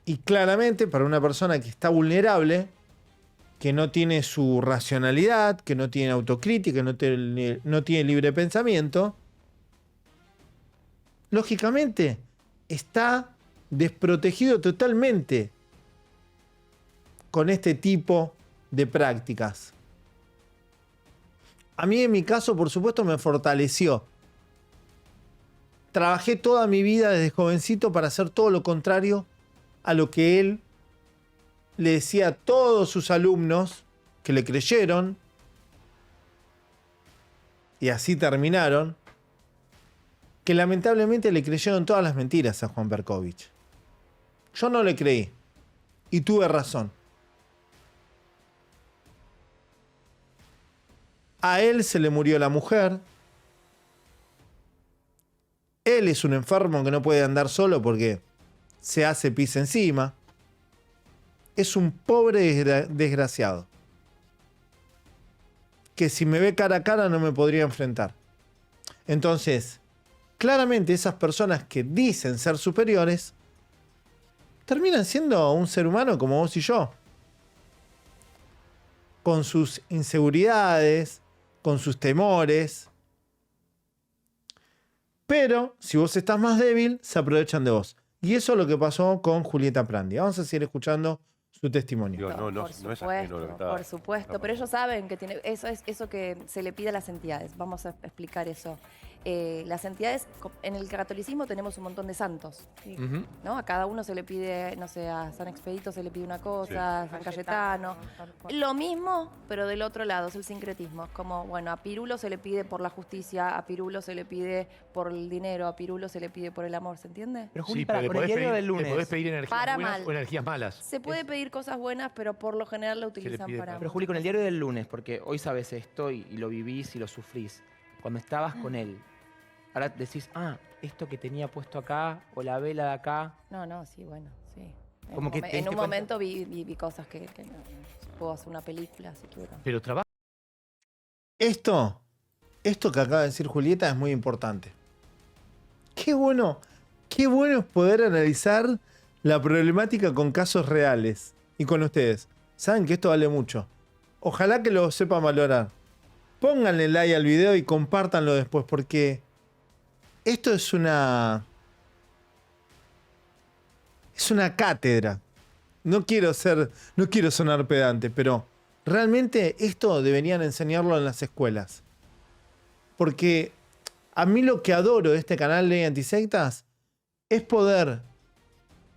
Y claramente, para una persona que está vulnerable, que no tiene su racionalidad, que no tiene autocrítica, que no tiene libre pensamiento, lógicamente está desprotegido totalmente con este tipo de prácticas. A mí, en mi caso, por supuesto, me fortaleció. Trabajé toda mi vida desde jovencito para hacer todo lo contrario a lo que él le decía a todos sus alumnos que le creyeron, y así terminaron, que lamentablemente le creyeron todas las mentiras a Juan Berkovich. Yo no le creí, y tuve razón. A él se le murió la mujer. Él es un enfermo que no puede andar solo porque se hace pis encima. Es un pobre desgraciado que si me ve cara a cara no me podría enfrentar. Entonces, claramente esas personas que dicen ser superiores terminan siendo un ser humano como vos y yo, con sus inseguridades, con sus temores. Pero si vos estás más débil, se aprovechan de vos. Y eso es lo que pasó con Julieta Prandi. Vamos a seguir escuchando su testimonio. Digo, no Por es supuesto, ajeno lo que está. por supuesto, pero ellos saben que tiene eso es eso que se le pide a las entidades. Vamos a explicar eso. Las entidades, en el catolicismo tenemos un montón de santos, Ujú. ¿no? A cada uno se le pide, no sé, a San Expedito se le pide una cosa, a San Cayetano. Lo mismo, pero del otro lado, es el sincretismo. Es como, bueno, a Pirulo se le pide por la justicia, a Pirulo se le pide por el dinero, a Pirulo se le pide por el amor, ¿se entiende? Pero Sí, Juli, pero para, con el diario del le lunes. podés pedir energías Para buenas mal. o energías malas. Se puede pedir cosas buenas, pero por lo general la le utilizan pide para... para- Pero Juli, con el diario del lunes, porque hoy sabes esto y lo vivís y lo sufrís. Cuando estabas con él, ahora decís, esto que tenía puesto acá, o la vela de acá. No, sí, bueno, sí. Como que te En diste un cuenta. momento vi cosas que no, puedo hacer una película si quiero. Pero trabaja. Esto que acaba de decir Julieta es muy importante. Qué bueno es poder analizar la problemática con casos reales y con ustedes. Saben que esto vale mucho. Ojalá que lo sepan valorar. Pónganle like al video y compártanlo después porque esto es una cátedra. No quiero sonar pedante, pero realmente esto deberían enseñarlo en las escuelas. Porque a mí lo que adoro de este canal de Antisectas es poder,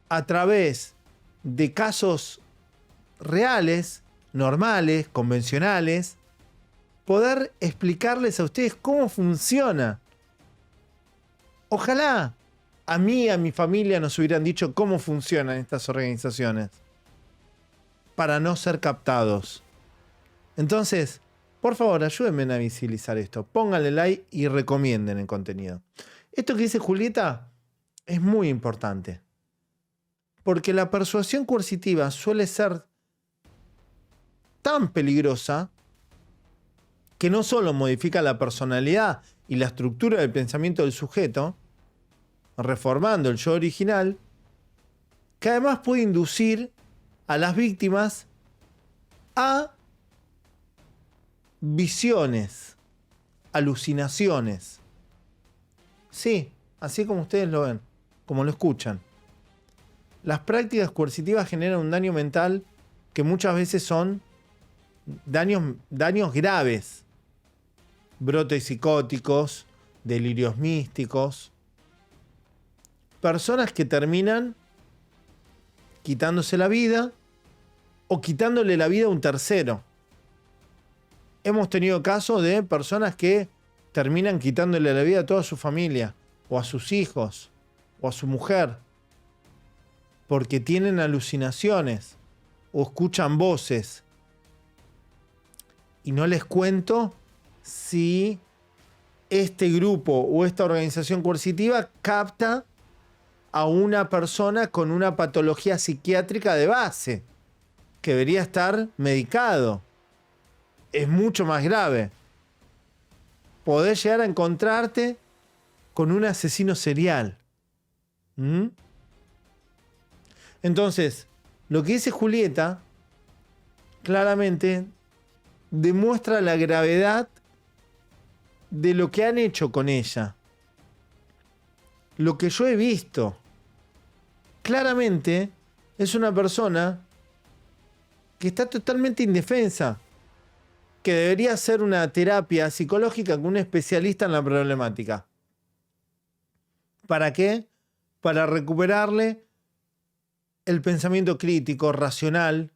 a través de casos reales, normales, convencionales, poder explicarles a ustedes cómo funciona. Ojalá a mí y a mi familia nos hubieran dicho cómo funcionan estas organizaciones para no ser captados. Entonces, por favor, ayúdenme a visibilizar esto. Pónganle like y recomienden el contenido. Esto que dice Julieta es muy importante. Porque la persuasión coercitiva suele ser tan peligrosa que no solo modifica la personalidad y la estructura del pensamiento del sujeto, reformando el yo original, que además puede inducir a las víctimas a visiones, alucinaciones. Sí, así como ustedes lo ven, como lo escuchan. Las prácticas coercitivas generan un daño mental que muchas veces son daños graves. Brotes psicóticos, delirios místicos. Personas que terminan quitándose la vida o quitándole la vida a un tercero. Hemos tenido casos de personas que terminan quitándole la vida a toda su familia, o a sus hijos, o a su mujer, porque tienen alucinaciones o escuchan voces. Y no les cuento si este grupo o esta organización coercitiva capta a una persona con una patología psiquiátrica de base, que debería estar medicado. Es mucho más grave. Podés llegar a encontrarte con un asesino serial. ¿Mm? Entonces, lo que dice Julieta claramente demuestra la gravedad de lo que han hecho con ella. Lo que yo he visto. Claramente es una persona que está totalmente indefensa, que debería hacer una terapia psicológica con un especialista en la problemática. ¿Para qué? Para recuperarle el pensamiento crítico, racional,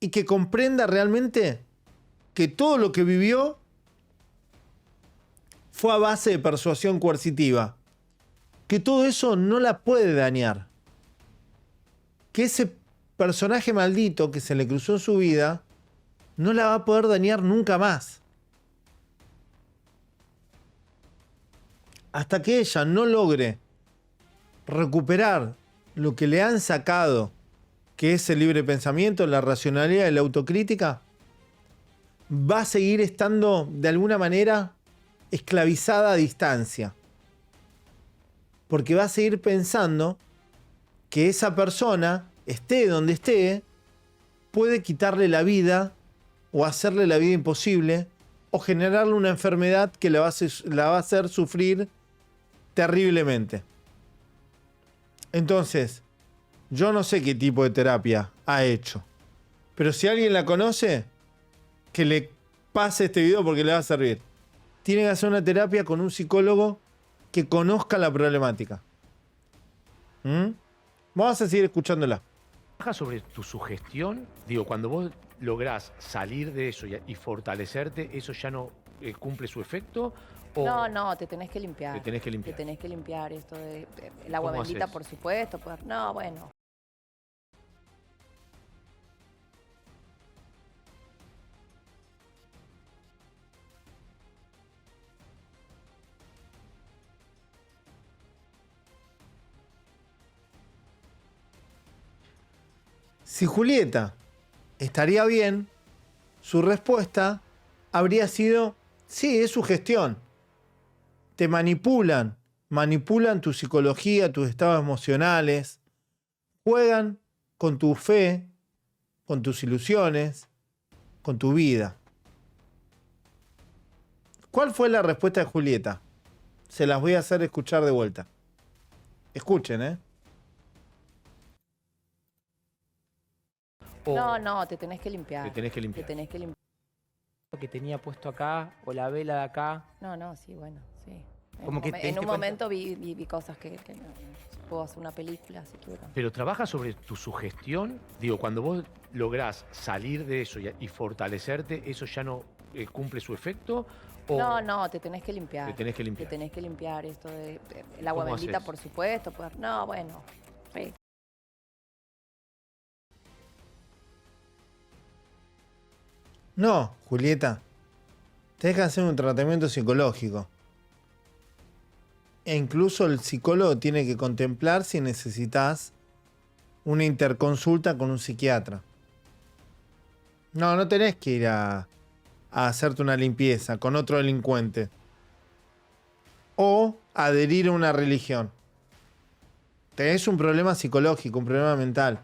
y que comprenda realmente que todo lo que vivió fue a base de persuasión coercitiva. Que todo eso no la puede dañar. Que ese personaje maldito que se le cruzó en su vida no la va a poder dañar nunca más. Hasta que ella no logre recuperar lo que le han sacado, que es el libre pensamiento, la racionalidad y la autocrítica, va a seguir estando de alguna manera esclavizada a distancia. Porque va a seguir pensando que esa persona, esté donde esté, puede quitarle la vida o hacerle la vida imposible o generarle una enfermedad que la va a hacer sufrir terriblemente. Entonces, yo no sé qué tipo de terapia ha hecho. Pero si alguien la conoce, que le pase este video porque le va a servir. Tiene que hacer una terapia con un psicólogo que conozca la problemática. Vamos a seguir escuchándola. Trabaja sobre tu sugestión. Digo, cuando vos lográs salir de eso y fortalecerte, ¿eso ya no cumple su efecto? ¿O No, te tenés que limpiar. te tenés que limpiar? Te tenés que limpiar esto de el agua ¿Cómo bendita, haces? por supuesto. No, bueno. Si Julieta estaría bien, su respuesta habría sido, sí, es su gestión. Te manipulan tu psicología, tus estados emocionales, juegan con tu fe, con tus ilusiones, con tu vida. ¿Cuál fue la respuesta de Julieta? Se las voy a hacer escuchar de vuelta. Escuchen, ¿eh? ¿O No, te tenés que limpiar. te tenés que Te limpiar? tenés que limpiar. Lo que tenía puesto acá o la vela de acá. No, sí, bueno, sí. Como que te En diste un cuenta. momento vi cosas que no. Puedo hacer una película si quiero. Pero trabaja sobre tu sugestión. Digo, cuando vos lográs salir de eso y fortalecerte, ¿eso ya no cumple su efecto? ¿O No, te tenés que limpiar. te tenés que Te limpiar? tenés que limpiar esto de el agua ¿Cómo bendita, haces? por supuesto. No, bueno. Sí. No, Julieta. Tenés que hacer un tratamiento psicológico. E incluso el psicólogo tiene que contemplar si necesitas una interconsulta con un psiquiatra. No tenés que ir a hacerte una limpieza con otro delincuente. O adherir a una religión. Tenés un problema psicológico, un problema mental.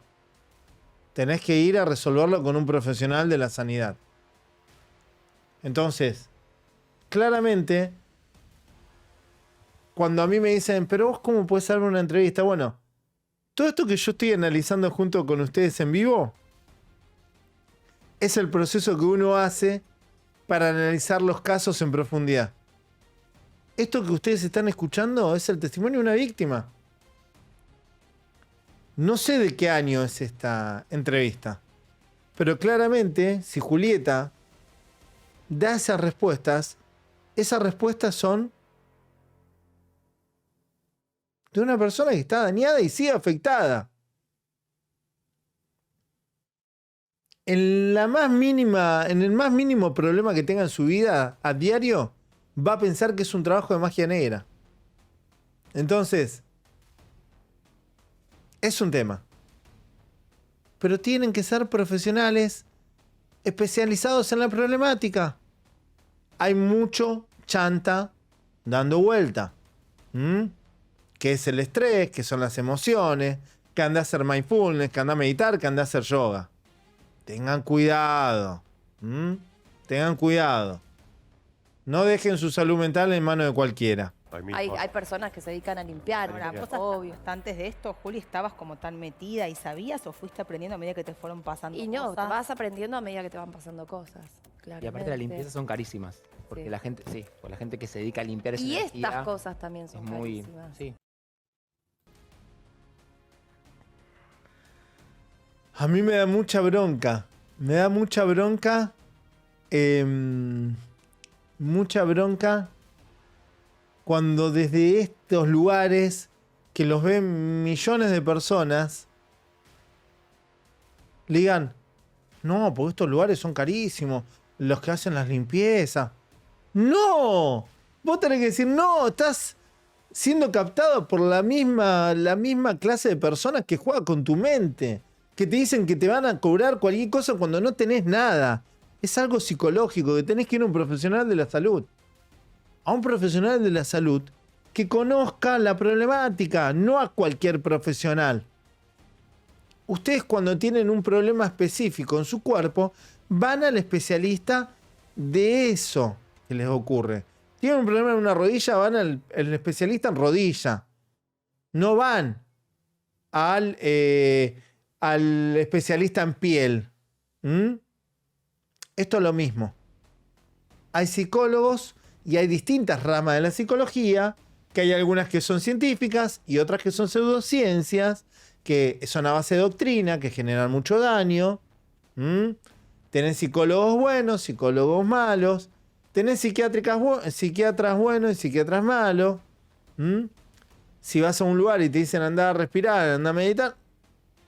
Tenés que ir a resolverlo con un profesional de la sanidad. Entonces, claramente, cuando a mí me dicen, pero vos cómo puedes darme una entrevista, bueno, todo esto que yo estoy analizando junto con ustedes en vivo es el proceso que uno hace para analizar los casos en profundidad. Esto que ustedes están escuchando es el testimonio de una víctima. No sé de qué año es esta entrevista, pero claramente, si Julieta da esas respuestas son de una persona que está dañada y sigue afectada. En el más mínimo problema que tenga en su vida a diario, va a pensar que es un trabajo de magia negra. Entonces, es un tema. Pero tienen que ser profesionales especializados en la problemática. Hay mucho chanta dando vuelta. Que es el estrés, que son las emociones, que anda a hacer mindfulness, que anda a meditar, que anda a hacer yoga. Tengan cuidado. Tengan cuidado. No dejen su salud mental en manos de cualquiera. Hay personas que se dedican a limpiar. Ahora, vos Obvio. hasta antes de esto, Juli, ¿estabas como tan metida y sabías o fuiste aprendiendo a medida que te fueron pasando Y no, cosas? vas aprendiendo a medida que te van pasando cosas. Y aparte las limpiezas son carísimas. Porque Sí. la gente que se dedica a limpiar esa Y energía estas cosas también es son muy. carísimas. Sí. A mí me da mucha bronca. Me da mucha bronca. Mucha bronca cuando desde estos lugares que los ven millones de personas le digan, no, porque estos lugares son carísimos, los que hacen las limpiezas. ¡No! Vos tenés que decir, no, estás siendo captado por la misma clase de personas que juega con tu mente, que te dicen que te van a cobrar cualquier cosa cuando no tenés nada. Es algo psicológico, que tenés que ir a un profesional de la salud. A un profesional de la salud que conozca la problemática, no a cualquier profesional. Ustedes cuando tienen un problema específico en su cuerpo, van al especialista de eso que les ocurre. Tienen un problema en una rodilla, van al especialista en rodilla. No van al especialista en piel. ¿Mm? Esto es lo mismo. Hay psicólogos y hay distintas ramas de la psicología, que hay algunas que son científicas y otras que son pseudociencias, que son a base de doctrina, que generan mucho daño. ¿Mm? Tenés psicólogos buenos, psicólogos malos. Tenés psiquiatras buenos y psiquiatras malos. ¿Mm? Si vas a un lugar y te dicen andar a respirar, andar a meditar,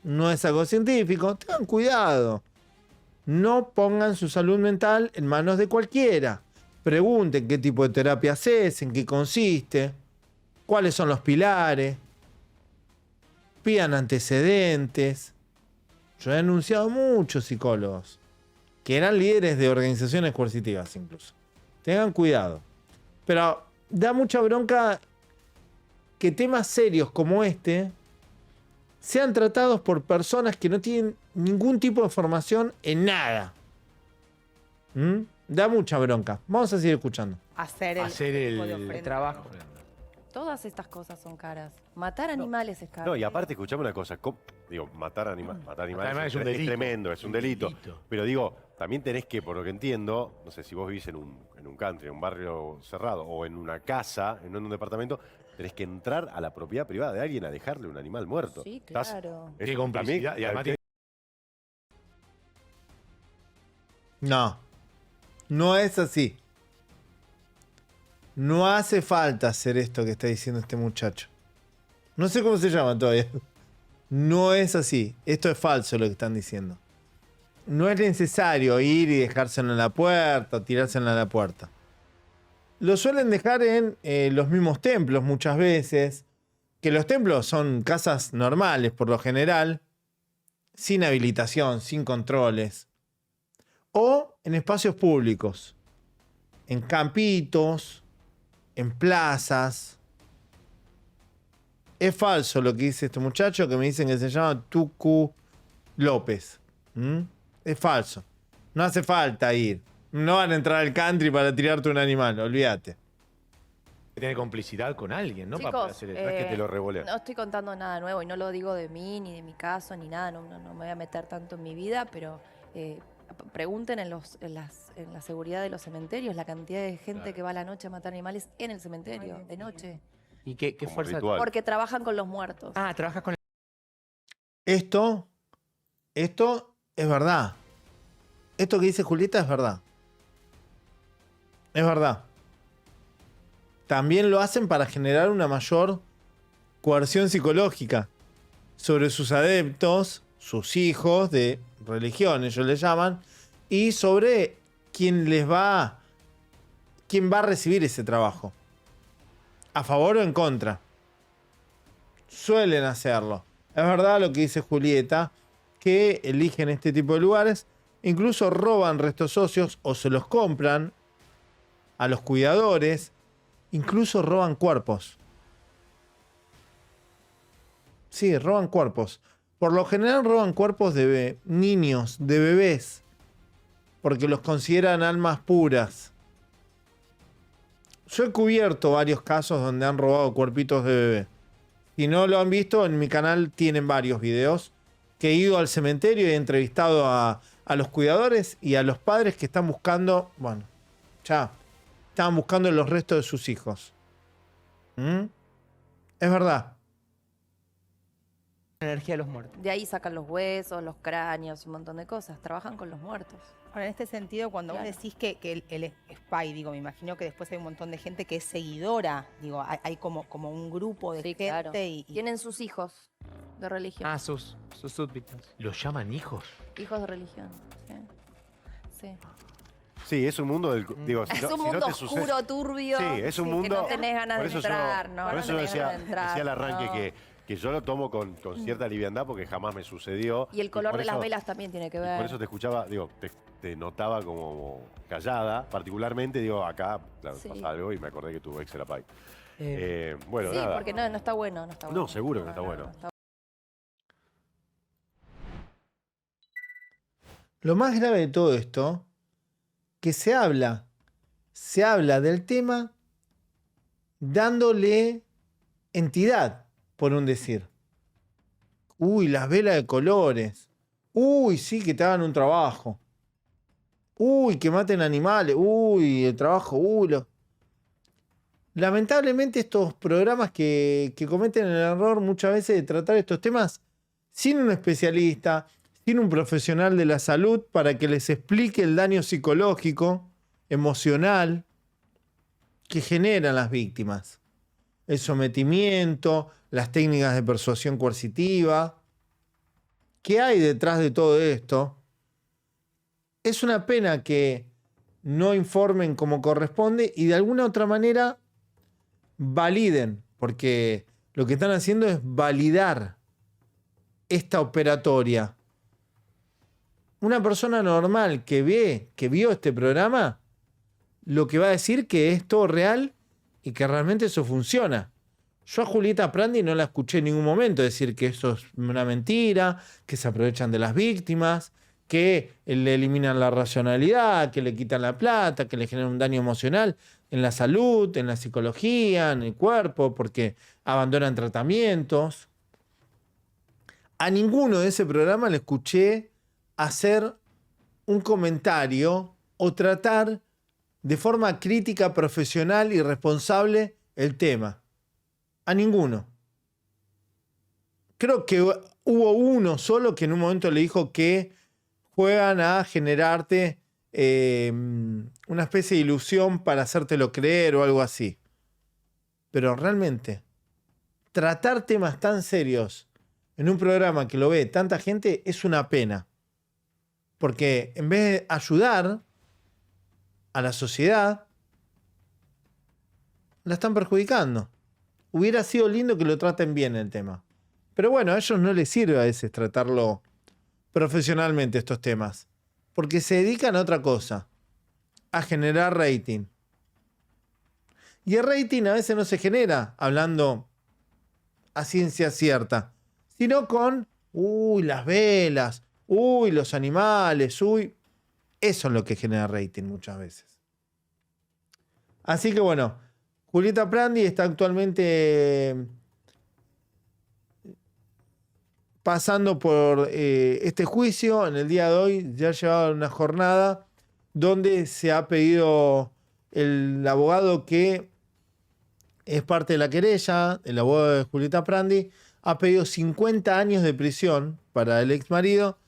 no es algo científico. Tengan cuidado. No pongan su salud mental en manos de cualquiera. Pregunten qué tipo de terapia haces, en qué consiste, cuáles son los pilares. Pidan antecedentes. Yo he denunciado muchos psicólogos que eran líderes de organizaciones coercitivas incluso. Tengan cuidado. Pero da mucha bronca que temas serios como este sean tratados por personas que no tienen ningún tipo de formación en nada. ¿Mm? Da mucha bronca. Vamos a seguir escuchando. Hacer el, Hacer tipo de el ofrenda. trabajo. Todas estas cosas son caras. Matar animales es caro. No, y aparte, escuchame una cosa. Digo, matar animales animales es un es delito. tremendo, es un delito. Pero digo, también tenés que, por lo que entiendo, no sé, si vos vivís en un country, en un barrio cerrado, o en una casa, no en un departamento, tenés que entrar a la propiedad privada de alguien a dejarle un animal muerto. Sí, Estás- claro. es Qué complicidad. también- Y además tiene- No. No es así. No hace falta hacer esto que está diciendo este muchacho. No sé cómo se llama todavía. No es así. Esto es falso lo que están diciendo. No es necesario ir y dejárselo en la puerta o tirárselo en la puerta. Lo suelen dejar en los mismos templos muchas veces. Que los templos son casas normales por lo general. Sin habilitación, sin controles. O en espacios públicos. En campitos. En plazas. Es falso lo que dice este muchacho que me dicen que se llama Tucu López. ¿Mm? Es falso. No hace falta ir. No van a entrar al country para tirarte un animal, olvídate. Tener complicidad con alguien, ¿no? Para Chicos, hacer eso. No es que te lo revolean. no estoy contando nada nuevo y no lo digo de mí, ni de mi caso, ni nada. No me voy a meter tanto en mi vida, pero pregunten en la seguridad de los cementerios la cantidad de gente que va a la noche a matar animales en el cementerio, de noche. ¿Y qué Como fuerza? ritual. Porque trabajan con los muertos. Ah, trabajas con Esto es verdad. Esto que dice Julieta es verdad. Es verdad. También lo hacen para generar una mayor coerción psicológica sobre sus adeptos, sus hijos de religión, ellos le llaman, y sobre quién va a recibir ese trabajo. ¿A favor o en contra? Suelen hacerlo. Es verdad lo que dice Julieta, que eligen este tipo de lugares, incluso roban restos óseos o se los compran a los cuidadores, incluso roban cuerpos. Sí, roban cuerpos. Por lo general roban cuerpos de niños, de bebés, porque los consideran almas puras. Yo he cubierto varios casos donde han robado cuerpitos de bebé. Si no lo han visto, en mi canal tienen varios videos que he ido al cementerio y he entrevistado a los cuidadores y a los padres que están buscando, bueno, ya, estaban buscando los restos de sus hijos. ¿Mm? Es verdad. la energía de los muertos. De ahí sacan los huesos, los cráneos, un montón de cosas. Trabajan con los muertos. Ahora, en este sentido, cuando Claro. vos decís que el spy, digo, me imagino que después hay un montón de gente que es seguidora, digo, hay como un grupo de Sí, gente claro. y Tienen sus hijos de religión. Ah, sus súbditos. ¿Los llaman hijos? Hijos de religión. Sí. Sí. Sí, es un mundo del. Digo, si Es no- un si no mundo te oscuro, sucede- turbio. Sí, es un que mundo. no tenés ganas por de eso entrar, yo, ¿no? por No eso yo tenés decía, ganas de entrar, decía al arranque no. que yo lo tomo con cierta liviandad porque jamás me sucedió. Y el color por de las eso- velas también tiene que y ver. por eso te escuchaba, digo, te notaba como callada, particularmente, digo, acá, claro, Sí. pasa algo y me acordé que tu ex era Pai. Eh, Bueno, Sí, nada. porque no está bueno, no está bueno. No, seguro que no está bueno. Lo más grave de todo esto, que se habla del tema dándole entidad, por un decir. Uy, las velas de colores. Uy, sí, que te hagan un trabajo. Uy, que maten animales. Uy, el trabajo. Lamentablemente estos programas que cometen el error muchas veces de tratar estos temas sin un especialista, sin un profesional de la salud para que les explique el daño psicológico, emocional que generan las víctimas. El sometimiento, las técnicas de persuasión coercitiva. ¿Qué hay detrás de todo esto? Es una pena que no informen como corresponde y de alguna otra manera validen, porque lo que están haciendo es validar esta operatoria. Una persona normal que vio este programa, lo que va a decir que es todo real y que realmente eso funciona. Yo a Julieta Prandi no la escuché en ningún momento decir que eso es una mentira, que se aprovechan de las víctimas, que le eliminan la racionalidad, que le quitan la plata, que le generan un daño emocional en la salud, en la psicología, en el cuerpo, porque abandonan tratamientos. A ninguno de ese programa le escuché hacer un comentario o tratar de forma crítica, profesional y responsable el tema. A ninguno. Creo que hubo uno solo que en un momento le dijo que juegan a generarte una especie de ilusión para hacértelo creer o algo así. Pero realmente, tratar temas tan serios en un programa que lo ve tanta gente es una pena. Porque en vez de ayudar a la sociedad, la están perjudicando. Hubiera sido lindo que lo traten bien el tema. Pero bueno, a ellos no les sirve a veces tratarlo profesionalmente estos temas. Porque se dedican a otra cosa. A generar rating. Y el rating a veces no se genera hablando a ciencia cierta. Sino con, las velas, los animales, Eso es lo que genera rating muchas veces. Así que bueno, Julieta Prandi está actualmente pasando por este juicio. En el día de hoy ya ha llevado una jornada donde se ha pedido el abogado que es parte de la querella, el abogado de Julieta Prandi, ha pedido 50 años de prisión para el ex marido.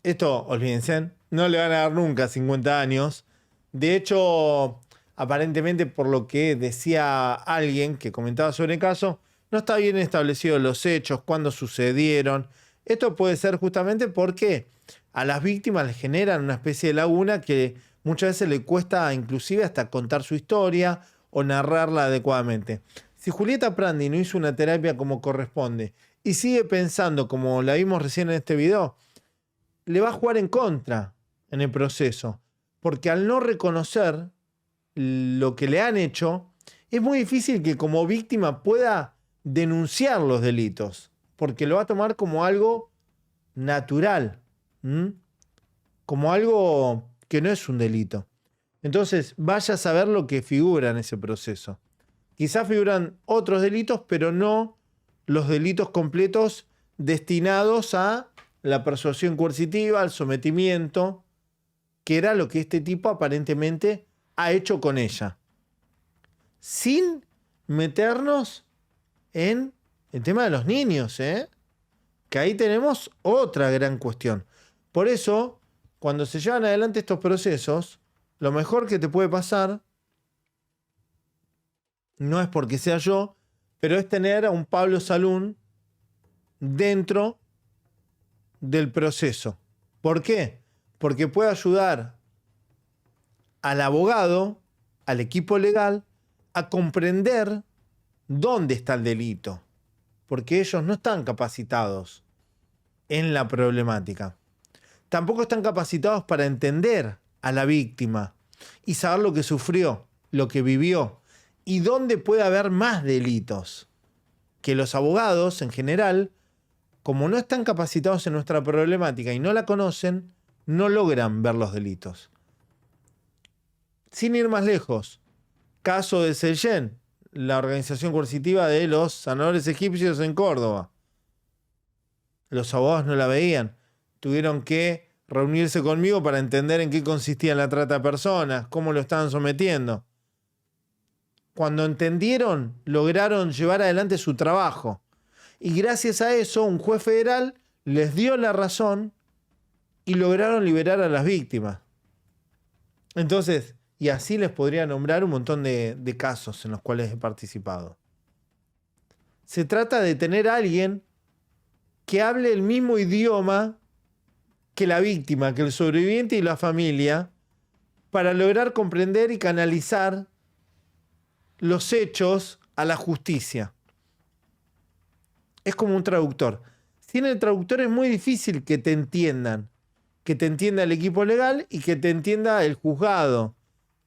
Esto, olvídense, no le van a dar nunca 50 años. De hecho, aparentemente por lo que decía alguien que comentaba sobre el caso, no está bien establecido los hechos, cuándo sucedieron. Esto puede ser justamente porque a las víctimas les generan una especie de laguna que muchas veces le cuesta inclusive hasta contar su historia o narrarla adecuadamente. Si Julieta Prandi no hizo una terapia como corresponde y sigue pensando como la vimos recién en este video, le va a jugar en contra en el proceso. Porque al no reconocer lo que le han hecho, es muy difícil que como víctima pueda denunciar los delitos. Porque lo va a tomar como algo natural. Como algo que no es un delito. Entonces, vaya a saber lo que figura en ese proceso. Quizás figuran otros delitos, pero no los delitos completos destinados a la persuasión coercitiva, al sometimiento, que era lo que este tipo aparentemente ha hecho con ella. Sin meternos en el tema de los niños, que ahí tenemos otra gran cuestión. Por eso, cuando se llevan adelante estos procesos, lo mejor que te puede pasar, no es porque sea yo, pero es tener a un Pablo Salún dentro del proceso. ¿Por qué? Porque puede ayudar al abogado, al equipo legal, a comprender dónde está el delito. Porque ellos no están capacitados en la problemática. Tampoco están capacitados para entender a la víctima y saber lo que sufrió, lo que vivió y dónde puede haber más delitos. Que los abogados, en general, como no están capacitados en nuestra problemática y no la conocen, no logran ver los delitos. Sin ir más lejos, caso de Sellén, la organización coercitiva de los sanadores egipcios en Córdoba. Los abogados no la veían. Tuvieron que reunirse conmigo para entender en qué consistía la trata de personas, cómo lo estaban sometiendo. Cuando entendieron, lograron llevar adelante su trabajo. Y gracias a eso, un juez federal les dio la razón y lograron liberar a las víctimas. Entonces, y así les podría nombrar un montón de casos en los cuales he participado. Se trata de tener a alguien que hable el mismo idioma que la víctima, que el sobreviviente y la familia, para lograr comprender y canalizar los hechos a la justicia. Es como un traductor. Sin el traductor es muy difícil que te entiendan, que te entienda el equipo legal y que te entienda el juzgado,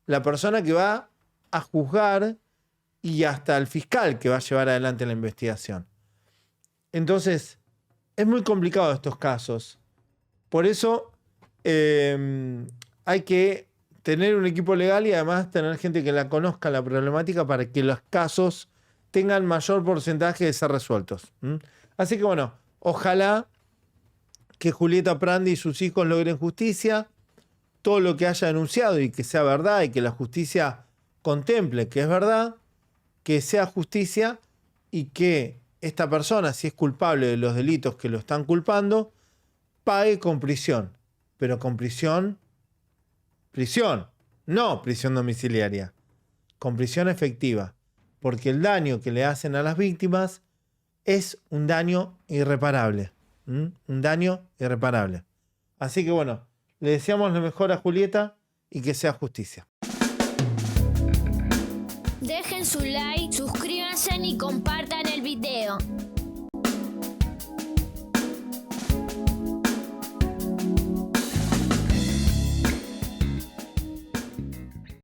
la persona que va a juzgar y hasta el fiscal que va a llevar adelante la investigación. Entonces, es muy complicado estos casos. Por eso hay que tener un equipo legal y además tener gente que la conozca la problemática para que los casos tengan mayor porcentaje de ser resueltos. Así que bueno, ojalá que Julieta Prandi y sus hijos logren justicia, todo lo que haya denunciado y que sea verdad y que la justicia contemple que es verdad, que sea justicia y que esta persona, si es culpable de los delitos que lo están culpando, pague con prisión, pero con prisión, no prisión domiciliaria, con prisión efectiva, porque el daño que le hacen a las víctimas es un daño irreparable, un daño irreparable. Así que bueno, le deseamos lo mejor a Julieta y que sea justicia. Dejen su like, suscríbanse y compartan